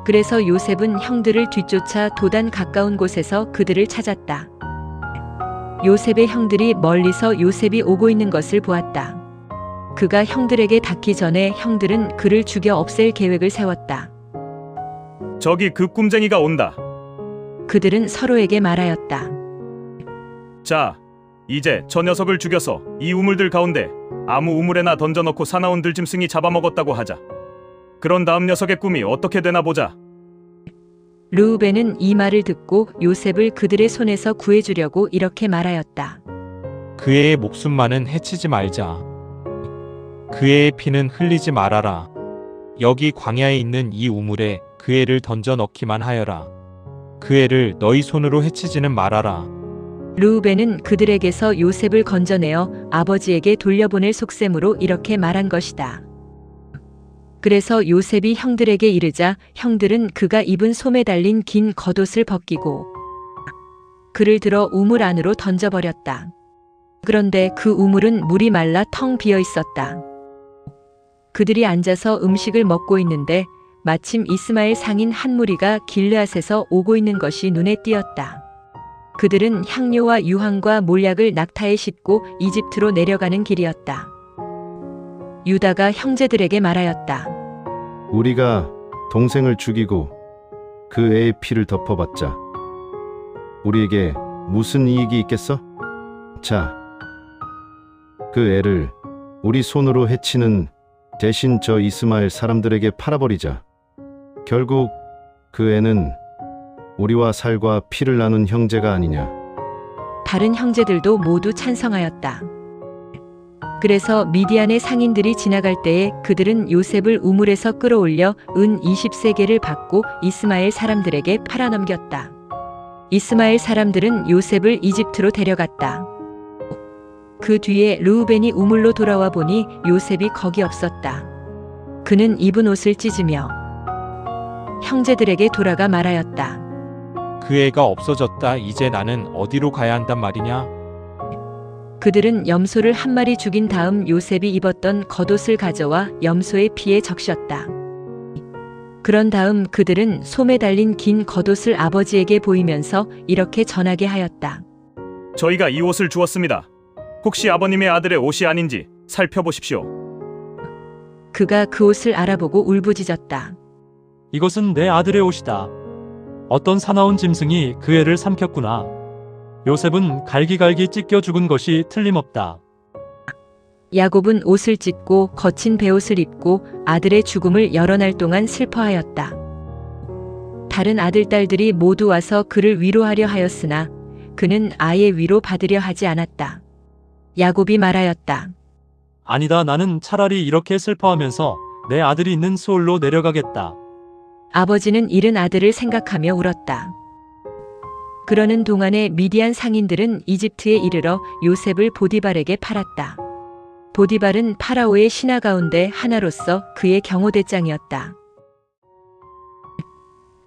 그래서 요셉은 형들을 뒤쫓아 도단 가까운 곳에서 그들을 찾았다. 요셉의 형들이 멀리서 요셉이 오고 있는 것을 보았다. 그가 형들에게 닿기 전에 형들은 그를 죽여 없앨 계획을 세웠다. 저기 그 꿈쟁이가 온다. 그들은 서로에게 말하였다. 자, 이제 저 녀석을 죽여서 이 우물들 가운데 아무 우물에나 던져넣고 사나운 들짐승이 잡아먹었다고 하자. 그런 다음 녀석의 꿈이 어떻게 되나 보자. 르우벤은 이 말을 듣고 요셉을 그들의 손에서 구해주려고 이렇게 말하였다. 그 애의 목숨만은 해치지 말자. 그 애의 피는 흘리지 말아라. 여기 광야에 있는 이 우물에 그 애를 던져 넣기만 하여라. 그 애를 너희 손으로 해치지는 말아라. 르우벤은 그들에게서 요셉을 건져내어 아버지에게 돌려보낼 속셈으로 이렇게 말한 것이다. 그래서 요셉이 형들에게 이르자 형들은 그가 입은 솜에 달린 긴 겉옷을 벗기고 그를 들어 우물 안으로 던져버렸다. 그런데 그 우물은 물이 말라 텅 비어 있었다. 그들이 앉아서 음식을 먹고 있는데 마침 이스마엘 상인 한 무리가 길르앗에서 오고 있는 것이 눈에 띄었다. 그들은 향료와 유황과 몰약을 낙타에 싣고 이집트로 내려가는 길이었다. 유다가 형제들에게 말하였다. 우리가 동생을 죽이고 그 애의 피를 덮어봤자 우리에게 무슨 이익이 있겠어? 자, 그 애를 우리 손으로 해치는 대신 저 이스마엘 사람들에게 팔아버리자. 결국 그 애는 우리와 살과 피를 나눈 형제가 아니냐. 다른 형제들도 모두 찬성하였다. 그래서 미디안의 상인들이 지나갈 때에 그들은 요셉을 우물에서 끌어올려 은 20세겔을 받고 이스마엘 사람들에게 팔아넘겼다. 이스마엘 사람들은 요셉을 이집트로 데려갔다. 그 뒤에 르우벤이 우물로 돌아와 보니 요셉이 거기 없었다. 그는 입은 옷을 찢으며 형제들에게 돌아가 말하였다. 그 애가 없어졌다. 이제 나는 어디로 가야 한단 말이냐? 그들은 염소를 한 마리 죽인 다음 요셉이 입었던 겉옷을 가져와 염소의 피에 적셨다. 그런 다음 그들은 솜에 달린 긴 겉옷을 아버지에게 보이면서 이렇게 전하게 하였다. 저희가 이 옷을 주었습니다. 혹시 아버님의 아들의 옷이 아닌지 살펴보십시오. 그가 그 옷을 알아보고 울부짖었다. 이것은 내 아들의 옷이다. 어떤 사나운 짐승이 그 애를 삼켰구나. 요셉은 갈기갈기 찢겨 죽은 것이 틀림없다. 야곱은 옷을 찢고 거친 베옷을 입고 아들의 죽음을 여러 날 동안 슬퍼하였다. 다른 아들, 딸들이 모두 와서 그를 위로하려 하였으나 그는 아예 위로 받으려 하지 않았다. 야곱이 말하였다. 아니다. 나는 차라리 이렇게 슬퍼하면서 내 아들이 있는 수올로 내려가겠다. 아버지는 잃은 아들을 생각하며 울었다. 그러는 동안에 미디안 상인들은 이집트에 이르러 요셉을 보디발에게 팔았다. 보디발은 파라오의 신하 가운데 하나로서 그의 경호대장이었다.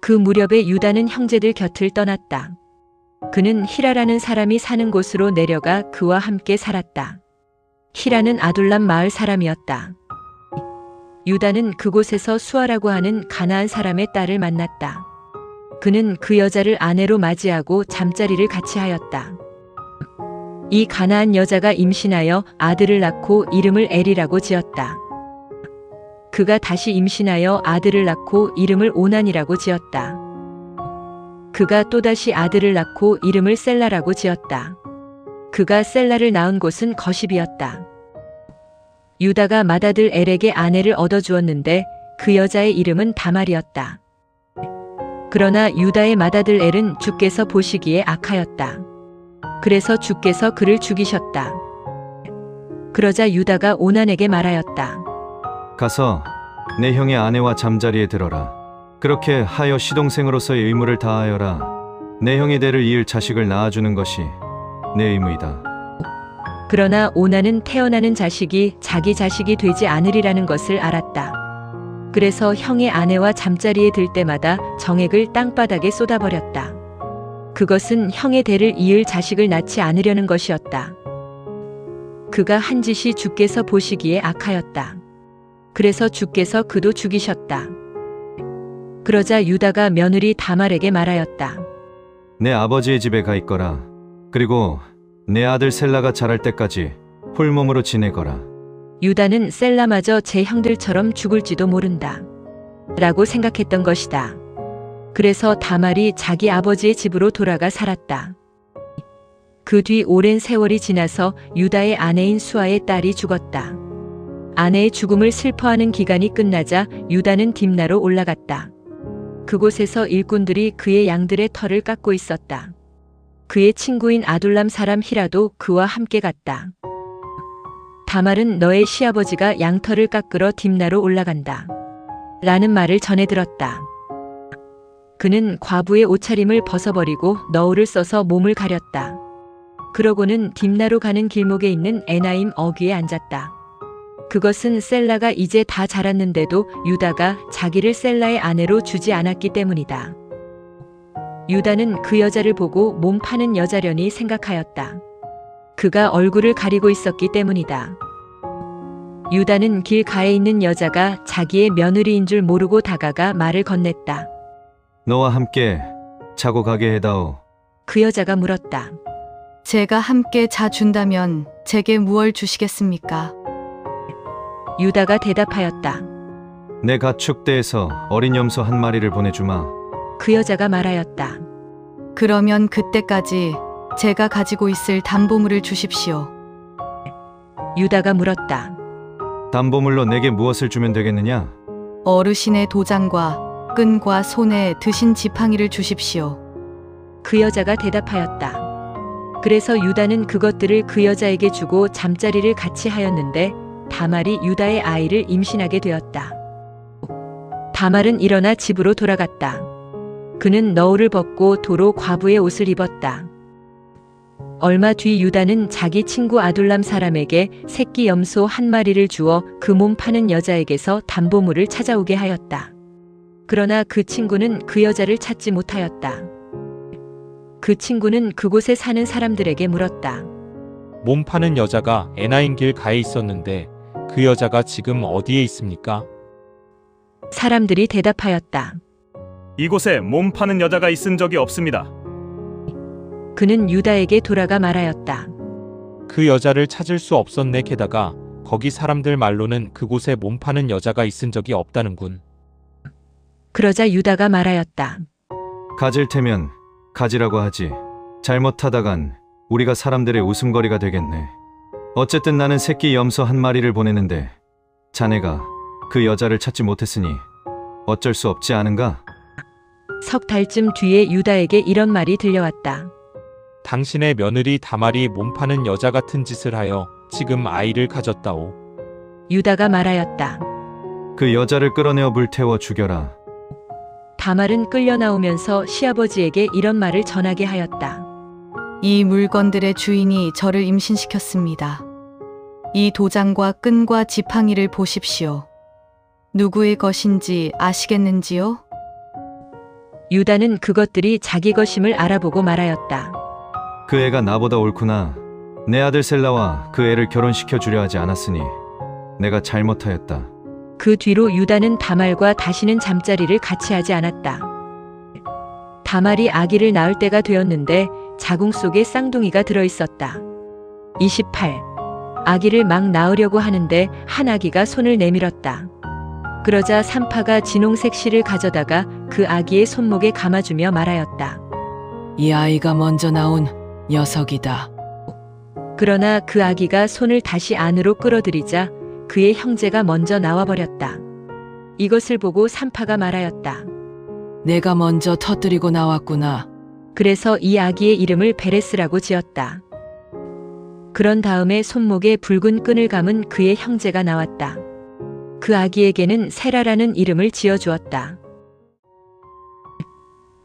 그 무렵에 유다는 형제들 곁을 떠났다. 그는 히라라는 사람이 사는 곳으로 내려가 그와 함께 살았다. 히라는 아둘람 마을 사람이었다. 유다는 그곳에서 수아라고 하는 가나안 사람의 딸을 만났다. 그는 그 여자를 아내로 맞이하고 잠자리를 같이 하였다. 이 가나안 여자가 임신하여 아들을 낳고 이름을 엘이라고 지었다. 그가 다시 임신하여 아들을 낳고 이름을 오난이라고 지었다. 그가 또다시 아들을 낳고 이름을 셀라라고 지었다. 그가 셀라를 낳은 곳은 거십이었다. 유다가 맏아들 엘에게 아내를 얻어주었는데 그 여자의 이름은 다말이었다. 그러나 유다의 맏아들 엘은 주께서 보시기에 악하였다. 그래서 주께서 그를 죽이셨다. 그러자 유다가 오난에게 말하였다. 가서 내 형의 아내와 잠자리에 들어라. 그렇게 하여 시동생으로서의 의무를 다하여라. 내 형의 대를 이을 자식을 낳아주는 것이 내 의무이다. 그러나 오난은 태어나는 자식이 자기 자식이 되지 않으리라는 것을 알았다. 그래서 형의 아내와 잠자리에 들 때마다 정액을 땅바닥에 쏟아버렸다. 그것은 형의 대를 이을 자식을 낳지 않으려는 것이었다. 그가 한 짓이 주께서 보시기에 악하였다. 그래서 주께서 그도 죽이셨다. 그러자 유다가 며느리 다말에게 말하였다. 내 아버지의 집에 가 있거라. 그리고 내 아들 셀라가 자랄 때까지 홀몸으로 지내거라. 유다는 셀라마저 제 형들처럼 죽을지도 모른다 라고 생각했던 것이다. 그래서 다말이 자기 아버지의 집으로 돌아가 살았다. 그 뒤 오랜 세월이 지나서 유다의 아내인 수아의 딸이 죽었다. 아내의 죽음을 슬퍼하는 기간이 끝나자 유다는 딥나로 올라갔다. 그곳에서 일꾼들이 그의 양들의 털을 깎고 있었다. 그의 친구인 아둘람 사람 히라도 그와 함께 갔다. 다말은 너의 시아버지가 양털을 깎으러 딥나로 올라간다 라는 말을 전해 들었다. 그는 과부의 옷차림을 벗어버리고 너울을 써서 몸을 가렸다. 그러고는 딥나로 가는 길목에 있는 에나임 어귀에 앉았다. 그것은 셀라가 이제 다 자랐는데도 유다가 자기를 셀라의 아내로 주지 않았기 때문이다. 유다는 그 여자를 보고 몸 파는 여자려니 생각하였다. 그가 얼굴을 가리고 있었기 때문이다. 유다는 길가에 있는 여자가 자기의 며느리인 줄 모르고 다가가 말을 건넸다. 너와 함께 자고 가게 해다오. 그 여자가 물었다. 제가 함께 자준다면 제게 무얼 주시겠습니까? 유다가 대답하였다. 내 가축대에서 어린 염소 한 마리를 보내주마. 그 여자가 말하였다. 그러면 그때까지 제가 가지고 있을 담보물을 주십시오. 유다가 물었다. 담보물로 내게 무엇을 주면 되겠느냐? 어르신의 도장과 끈과 손에 드신 지팡이를 주십시오. 그 여자가 대답하였다. 그래서 유다는 그것들을 그 여자에게 주고 잠자리를 같이 하였는데 다말이 유다의 아이를 임신하게 되었다. 다말은 일어나 집으로 돌아갔다. 그는 너울을 벗고 도로 과부의 옷을 입었다. 얼마 뒤 유다는 자기 친구 아둘람 사람에게 새끼 염소 한 마리를 주어 그 몸 파는 여자에게서 담보물을 찾아오게 하였다. 그러나 그 친구는 그 여자를 찾지 못하였다. 그 친구는 그곳에 사는 사람들에게 물었다. 몸 파는 여자가 에나임 길 가에 있었는데 그 여자가 지금 어디에 있습니까? 사람들이 대답하였다. 이곳에 몸 파는 여자가 있은 적이 없습니다. 그는 유다에게 돌아가 말하였다. 그 여자를 찾을 수 없었네. 게다가 거기 사람들 말로는 그곳에 몸 파는 여자가 있은 적이 없다는군. 그러자 유다가 말하였다. 가질 테면 가지라고 하지. 잘못하다간 우리가 사람들의 웃음거리가 되겠네. 어쨌든 나는 새끼 염소 한 마리를 보내는데 자네가 그 여자를 찾지 못했으니 어쩔 수 없지 않은가? 석 달쯤 뒤에 유다에게 이런 말이 들려왔다. 당신의 며느리 다말이 몸 파는 여자 같은 짓을 하여 지금 아이를 가졌다오. 유다가 말하였다. 그 여자를 끌어내어 불태워 죽여라. 다말은 끌려 나오면서 시아버지에게 이런 말을 전하게 하였다. 이 물건들의 주인이 저를 임신시켰습니다. 이 도장과 끈과 지팡이를 보십시오. 누구의 것인지 아시겠는지요? 유다는 그것들이 자기 것임을 알아보고 말하였다. 그 애가 나보다 옳구나. 내 아들 셀라와 그 애를 결혼시켜 주려 하지 않았으니 내가 잘못하였다. 그 뒤로 유다는 다말과 다시는 잠자리를 같이 하지 않았다. 다말이 아기를 낳을 때가 되었는데 자궁 속에 쌍둥이가 들어있었다. 28. 아기를 막 낳으려고 하는데 한 아기가 손을 내밀었다. 그러자 산파가 진홍색 실을 가져다가 그 아기의 손목에 감아주며 말하였다. 이 아이가 먼저 나온 녀석이다. 그러나 그 아기가 손을 다시 안으로 끌어들이자 그의 형제가 먼저 나와버렸다. 이것을 보고 산파가 말하였다. 내가 먼저 터뜨리고 나왔구나. 그래서 이 아기의 이름을 베레스라고 지었다. 그런 다음에 손목에 붉은 끈을 감은 그의 형제가 나왔다. 그 아기에게는 세라라는 이름을 지어주었다.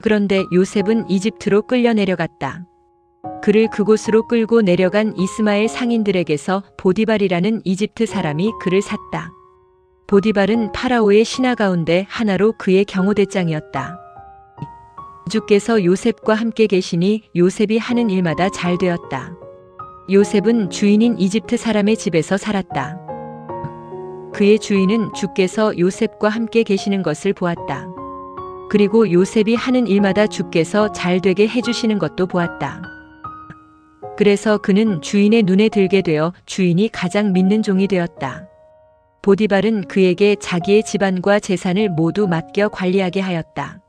그런데 요셉은 이집트로 끌려 내려갔다. 그를 그곳으로 끌고 내려간 이스마엘 상인들에게서 보디발이라는 이집트 사람이 그를 샀다. 보디발은 파라오의 신하 가운데 하나로 그의 경호대장이었다. 주께서 요셉과 함께 계시니 요셉이 하는 일마다 잘 되었다. 요셉은 주인인 이집트 사람의 집에서 살았다. 그의 주인은 주께서 요셉과 함께 계시는 것을 보았다. 그리고 요셉이 하는 일마다 주께서 잘 되게 해주시는 것도 보았다. 그래서 그는 주인의 눈에 들게 되어 주인이 가장 믿는 종이 되었다. 보디발은 그에게 자기의 집안과 재산을 모두 맡겨 관리하게 하였다.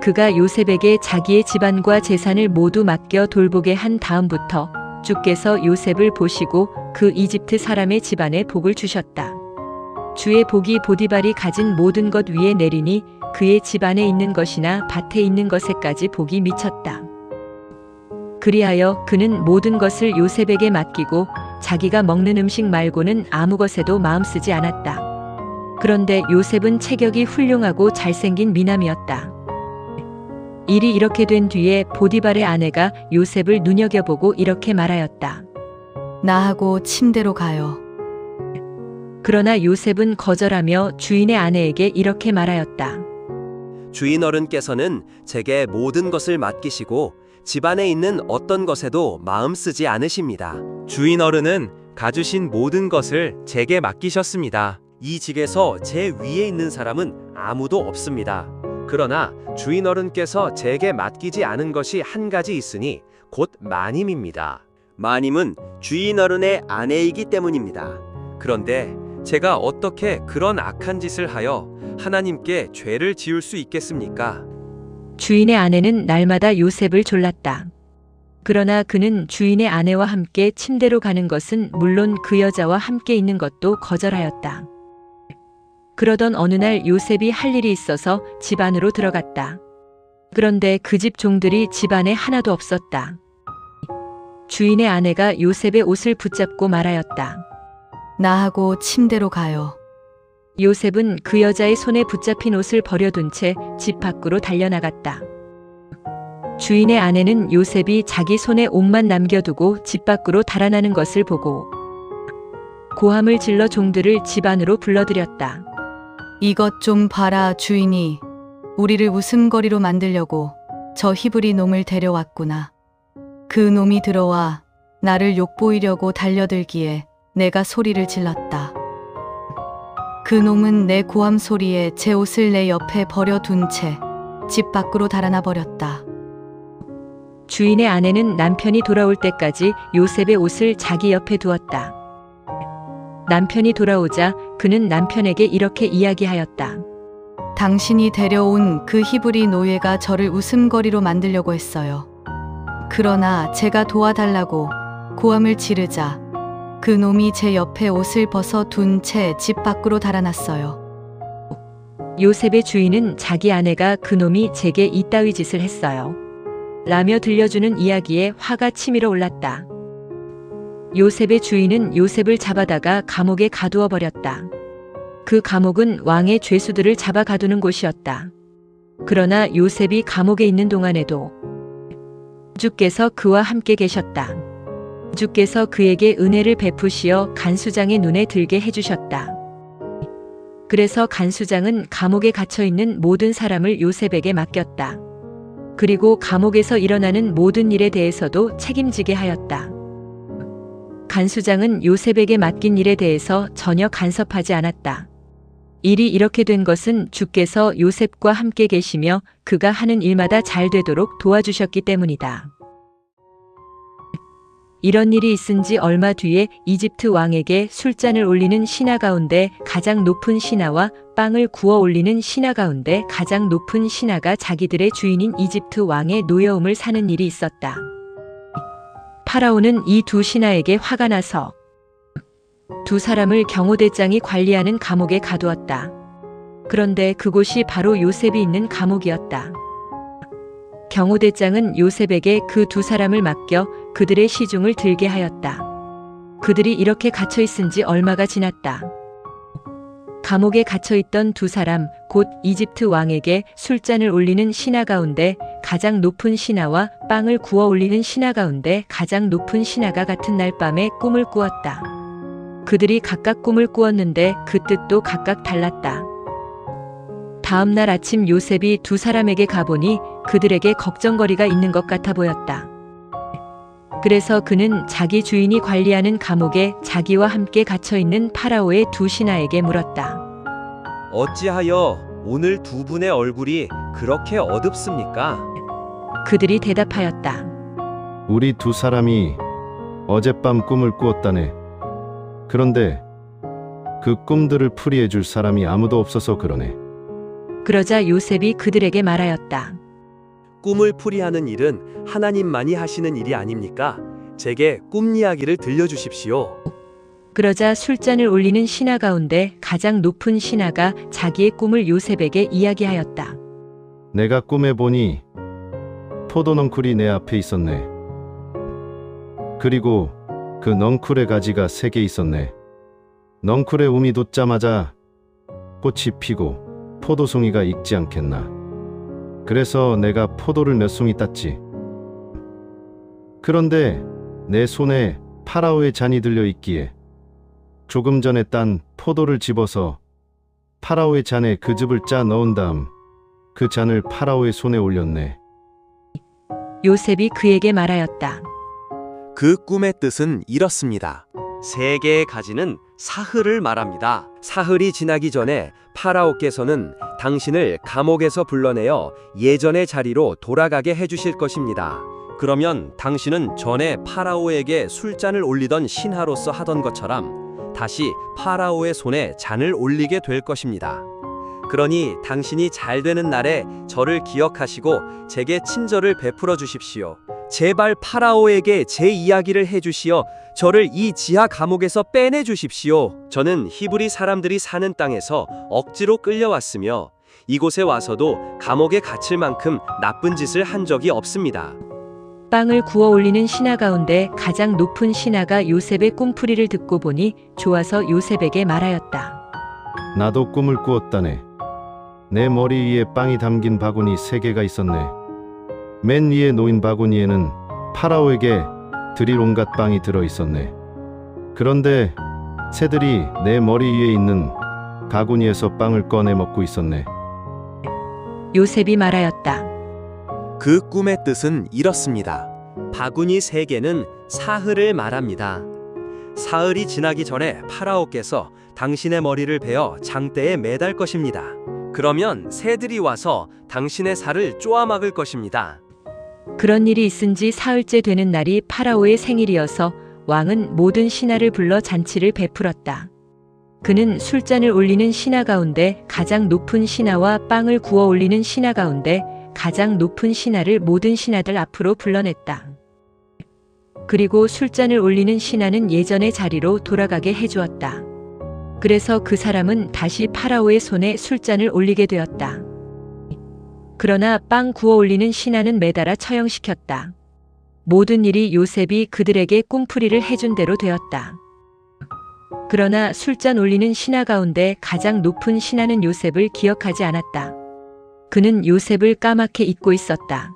그가 요셉에게 자기의 집안과 재산을 모두 맡겨 돌보게 한 다음부터 주께서 요셉을 보시고 그 이집트 사람의 집안에 복을 주셨다. 주의 복이 보디발이 가진 모든 것 위에 내리니 그의 집안에 있는 것이나 밭에 있는 것에까지 복이 미쳤다. 그리하여 그는 모든 것을 요셉에게 맡기고 자기가 먹는 음식 말고는 아무 것에도 마음 쓰지 않았다. 그런데 요셉은 체격이 훌륭하고 잘생긴 미남이었다. 일이 이렇게 된 뒤에 보디발의 아내가 요셉을 눈여겨보고 이렇게 말하였다. 나하고 침대로 가요. 그러나 요셉은 거절하며 주인의 아내에게 이렇게 말하였다. 주인 어른께서는 제게 모든 것을 맡기시고 집안에 있는 어떤 것에도 마음 쓰지 않으십니다. 주인 어른은 가주신 모든 것을 제게 맡기셨습니다. 이 직에서 제 위에 있는 사람은 아무도 없습니다. 그러나 주인 어른께서 제게 맡기지 않은 것이 한 가지 있으니 곧 마님입니다. 마님은 주인 어른의 아내이기 때문입니다. 그런데 제가 어떻게 그런 악한 짓을 하여 하나님께 죄를 지을 수 있겠습니까? 주인의 아내는 날마다 요셉을 졸랐다. 그러나 그는 주인의 아내와 함께 침대로 가는 것은 물론 그 여자와 함께 있는 것도 거절하였다. 그러던 어느 날 요셉이 할 일이 있어서 집 안으로 들어갔다. 그런데 그 집 종들이 집 안에 하나도 없었다. 주인의 아내가 요셉의 옷을 붙잡고 말하였다. 나하고 침대로 가요. 요셉은 그 여자의 손에 붙잡힌 옷을 버려둔 채 집 밖으로 달려나갔다. 주인의 아내는 요셉이 자기 손에 옷만 남겨두고 집 밖으로 달아나는 것을 보고 고함을 질러 종들을 집 안으로 불러들였다. 이것 좀 봐라, 주인이 우리를 웃음거리로 만들려고 저 히브리 놈을 데려왔구나. 그 놈이 들어와 나를 욕보이려고 달려들기에 내가 소리를 질렀다. 그 놈은 내 고함 소리에 제 옷을 내 옆에 버려둔 채 집 밖으로 달아나 버렸다. 주인의 아내는 남편이 돌아올 때까지 요셉의 옷을 자기 옆에 두었다. 남편이 돌아오자 그는 남편에게 이렇게 이야기하였다. 당신이 데려온 그 히브리 노예가 저를 웃음거리로 만들려고 했어요. 그러나 제가 도와달라고 고함을 지르자 그 놈이 제 옆에 옷을 벗어 둔 채 집 밖으로 달아났어요. 요셉의 주인은 자기 아내가 그 놈이 제게 이따위 짓을 했어요. 라며 들려주는 이야기에 화가 치밀어 올랐다. 요셉의 주인은 요셉을 잡아다가 감옥에 가두어 버렸다. 그 감옥은 왕의 죄수들을 잡아 가두는 곳이었다. 그러나 요셉이 감옥에 있는 동안에도 주께서 그와 함께 계셨다. 주께서 그에게 은혜를 베푸시어 간수장의 눈에 들게 해주셨다. 그래서 간수장은 감옥에 갇혀 있는 모든 사람을 요셉에게 맡겼다. 그리고 감옥에서 일어나는 모든 일에 대해서도 책임지게 하였다. 간수장은 요셉에게 맡긴 일에 대해서 전혀 간섭하지 않았다. 일이 이렇게 된 것은 주께서 요셉과 함께 계시며 그가 하는 일마다 잘 되도록 도와주셨기 때문이다. 이런 일이 있은 지 얼마 뒤에 이집트 왕에게 술잔을 올리는 신하 가운데 가장 높은 신하와 빵을 구워 올리는 신하 가운데 가장 높은 신하가 자기들의 주인인 이집트 왕의 노여움을 사는 일이 있었다. 파라오는 이 두 신하에게 화가 나서 두 사람을 경호대장이 관리하는 감옥에 가두었다. 그런데 그곳이 바로 요셉이 있는 감옥이었다. 경호대장은 요셉에게 그 두 사람을 맡겨 그들의 시중을 들게 하였다. 그들이 이렇게 갇혀 있은 지 얼마가 지났다. 감옥에 갇혀 있던 두 사람, 곧 이집트 왕에게 술잔을 올리는 신하 가운데 가장 높은 신하와 빵을 구워 올리는 신하 가운데 가장 높은 신하가 같은 날 밤에 꿈을 꾸었다. 그들이 각각 꿈을 꾸었는데 그 뜻도 각각 달랐다. 다음 날 아침 요셉이 두 사람에게 가보니 그들에게 걱정거리가 있는 것 같아 보였다. 그래서 그는 자기 주인이 관리하는 감옥에 자기와 함께 갇혀있는 파라오의 두 신하에게 물었다. 어찌하여 오늘 두 분의 얼굴이 그렇게 어둡습니까? 그들이 대답하였다. 우리 두 사람이 어젯밤 꿈을 꾸었다네. 그런데 그 꿈들을 풀이해 줄 사람이 아무도 없어서 그러네. 그러자 요셉이 그들에게 말하였다. 꿈을 풀이하는 일은 하나님만이 하시는 일이 아닙니까? 제게 꿈 이야기를 들려주십시오. 그러자 술잔을 올리는 신하 가운데 가장 높은 신하가 자기의 꿈을 요셉에게 이야기하였다. 내가 꿈에 보니 포도 넝쿨이 내 앞에 있었네. 그리고 그 넝쿨의 가지가 3개 있었네. 넝쿨의 움이 돋자마자 꽃이 피고 포도송이가 익지 않겠나. 그래서 내가 포도를 몇 송이 땄지. 그런데 내 손에 파라오의 잔이 들려 있기에 조금 전에 딴 포도를 집어서 파라오의 잔에 그 즙을 짜 넣은 다음 그 잔을 파라오의 손에 올렸네. 요셉이 그에게 말하였다. 그 꿈의 뜻은 이렇습니다. 3개의 가지는 사흘을 말합니다. 사흘이 지나기 전에 파라오께서는 당신을 감옥에서 불러내어 예전의 자리로 돌아가게 해주실 것입니다. 그러면 당신은 전에 파라오에게 술잔을 올리던 신하로서 하던 것처럼 다시 파라오의 손에 잔을 올리게 될 것입니다. 그러니 당신이 잘 되는 날에 저를 기억하시고 제게 친절을 베풀어 주십시오. 제발 파라오에게 제 이야기를 해주시어 저를 이 지하 감옥에서 빼내 주십시오. 저는 히브리 사람들이 사는 땅에서 억지로 끌려왔으며 이곳에 와서도 감옥에 갇힐 만큼 나쁜 짓을 한 적이 없습니다. 빵을 구워 올리는 신하 가운데 가장 높은 신하가 요셉의 꿈풀이를 듣고 보니 좋아서 요셉에게 말하였다. 나도 꿈을 꾸었다네. 내 머리 위에 빵이 담긴 바구니 3개가 있었네. 맨 위에 놓인 바구니에는 파라오에게 드릴 온갖 빵이 들어 있었네. 그런데 새들이 내 머리 위에 있는 바구니에서 빵을 꺼내 먹고 있었네. 요셉이 말하였다. 그 꿈의 뜻은 이렇습니다. 바구니 3개는 사흘을 말합니다. 사흘이 지나기 전에 파라오께서 당신의 머리를 베어 장대에 매달 것입니다. 그러면 새들이 와서 당신의 살을 쪼아먹을 것입니다. 그런 일이 있은 지 사흘째 되는 날이 파라오의 생일이어서 왕은 모든 신하를 불러 잔치를 베풀었다. 그는 술잔을 올리는 신하 가운데 가장 높은 신하와 빵을 구워 올리는 신하 가운데 가장 높은 신하를 모든 신하들 앞으로 불러냈다. 그리고 술잔을 올리는 신하는 예전의 자리로 돌아가게 해주었다. 그래서 그 사람은 다시 파라오의 손에 술잔을 올리게 되었다. 그러나 빵 구워 올리는 신하는 매달아 처형시켰다. 모든 일이 요셉이 그들에게 꿈풀이를 해준 대로 되었다. 그러나 술잔 올리는 신하 가운데 가장 높은 신하는 요셉을 기억하지 않았다. 그는 요셉을 까맣게 잊고 있었다.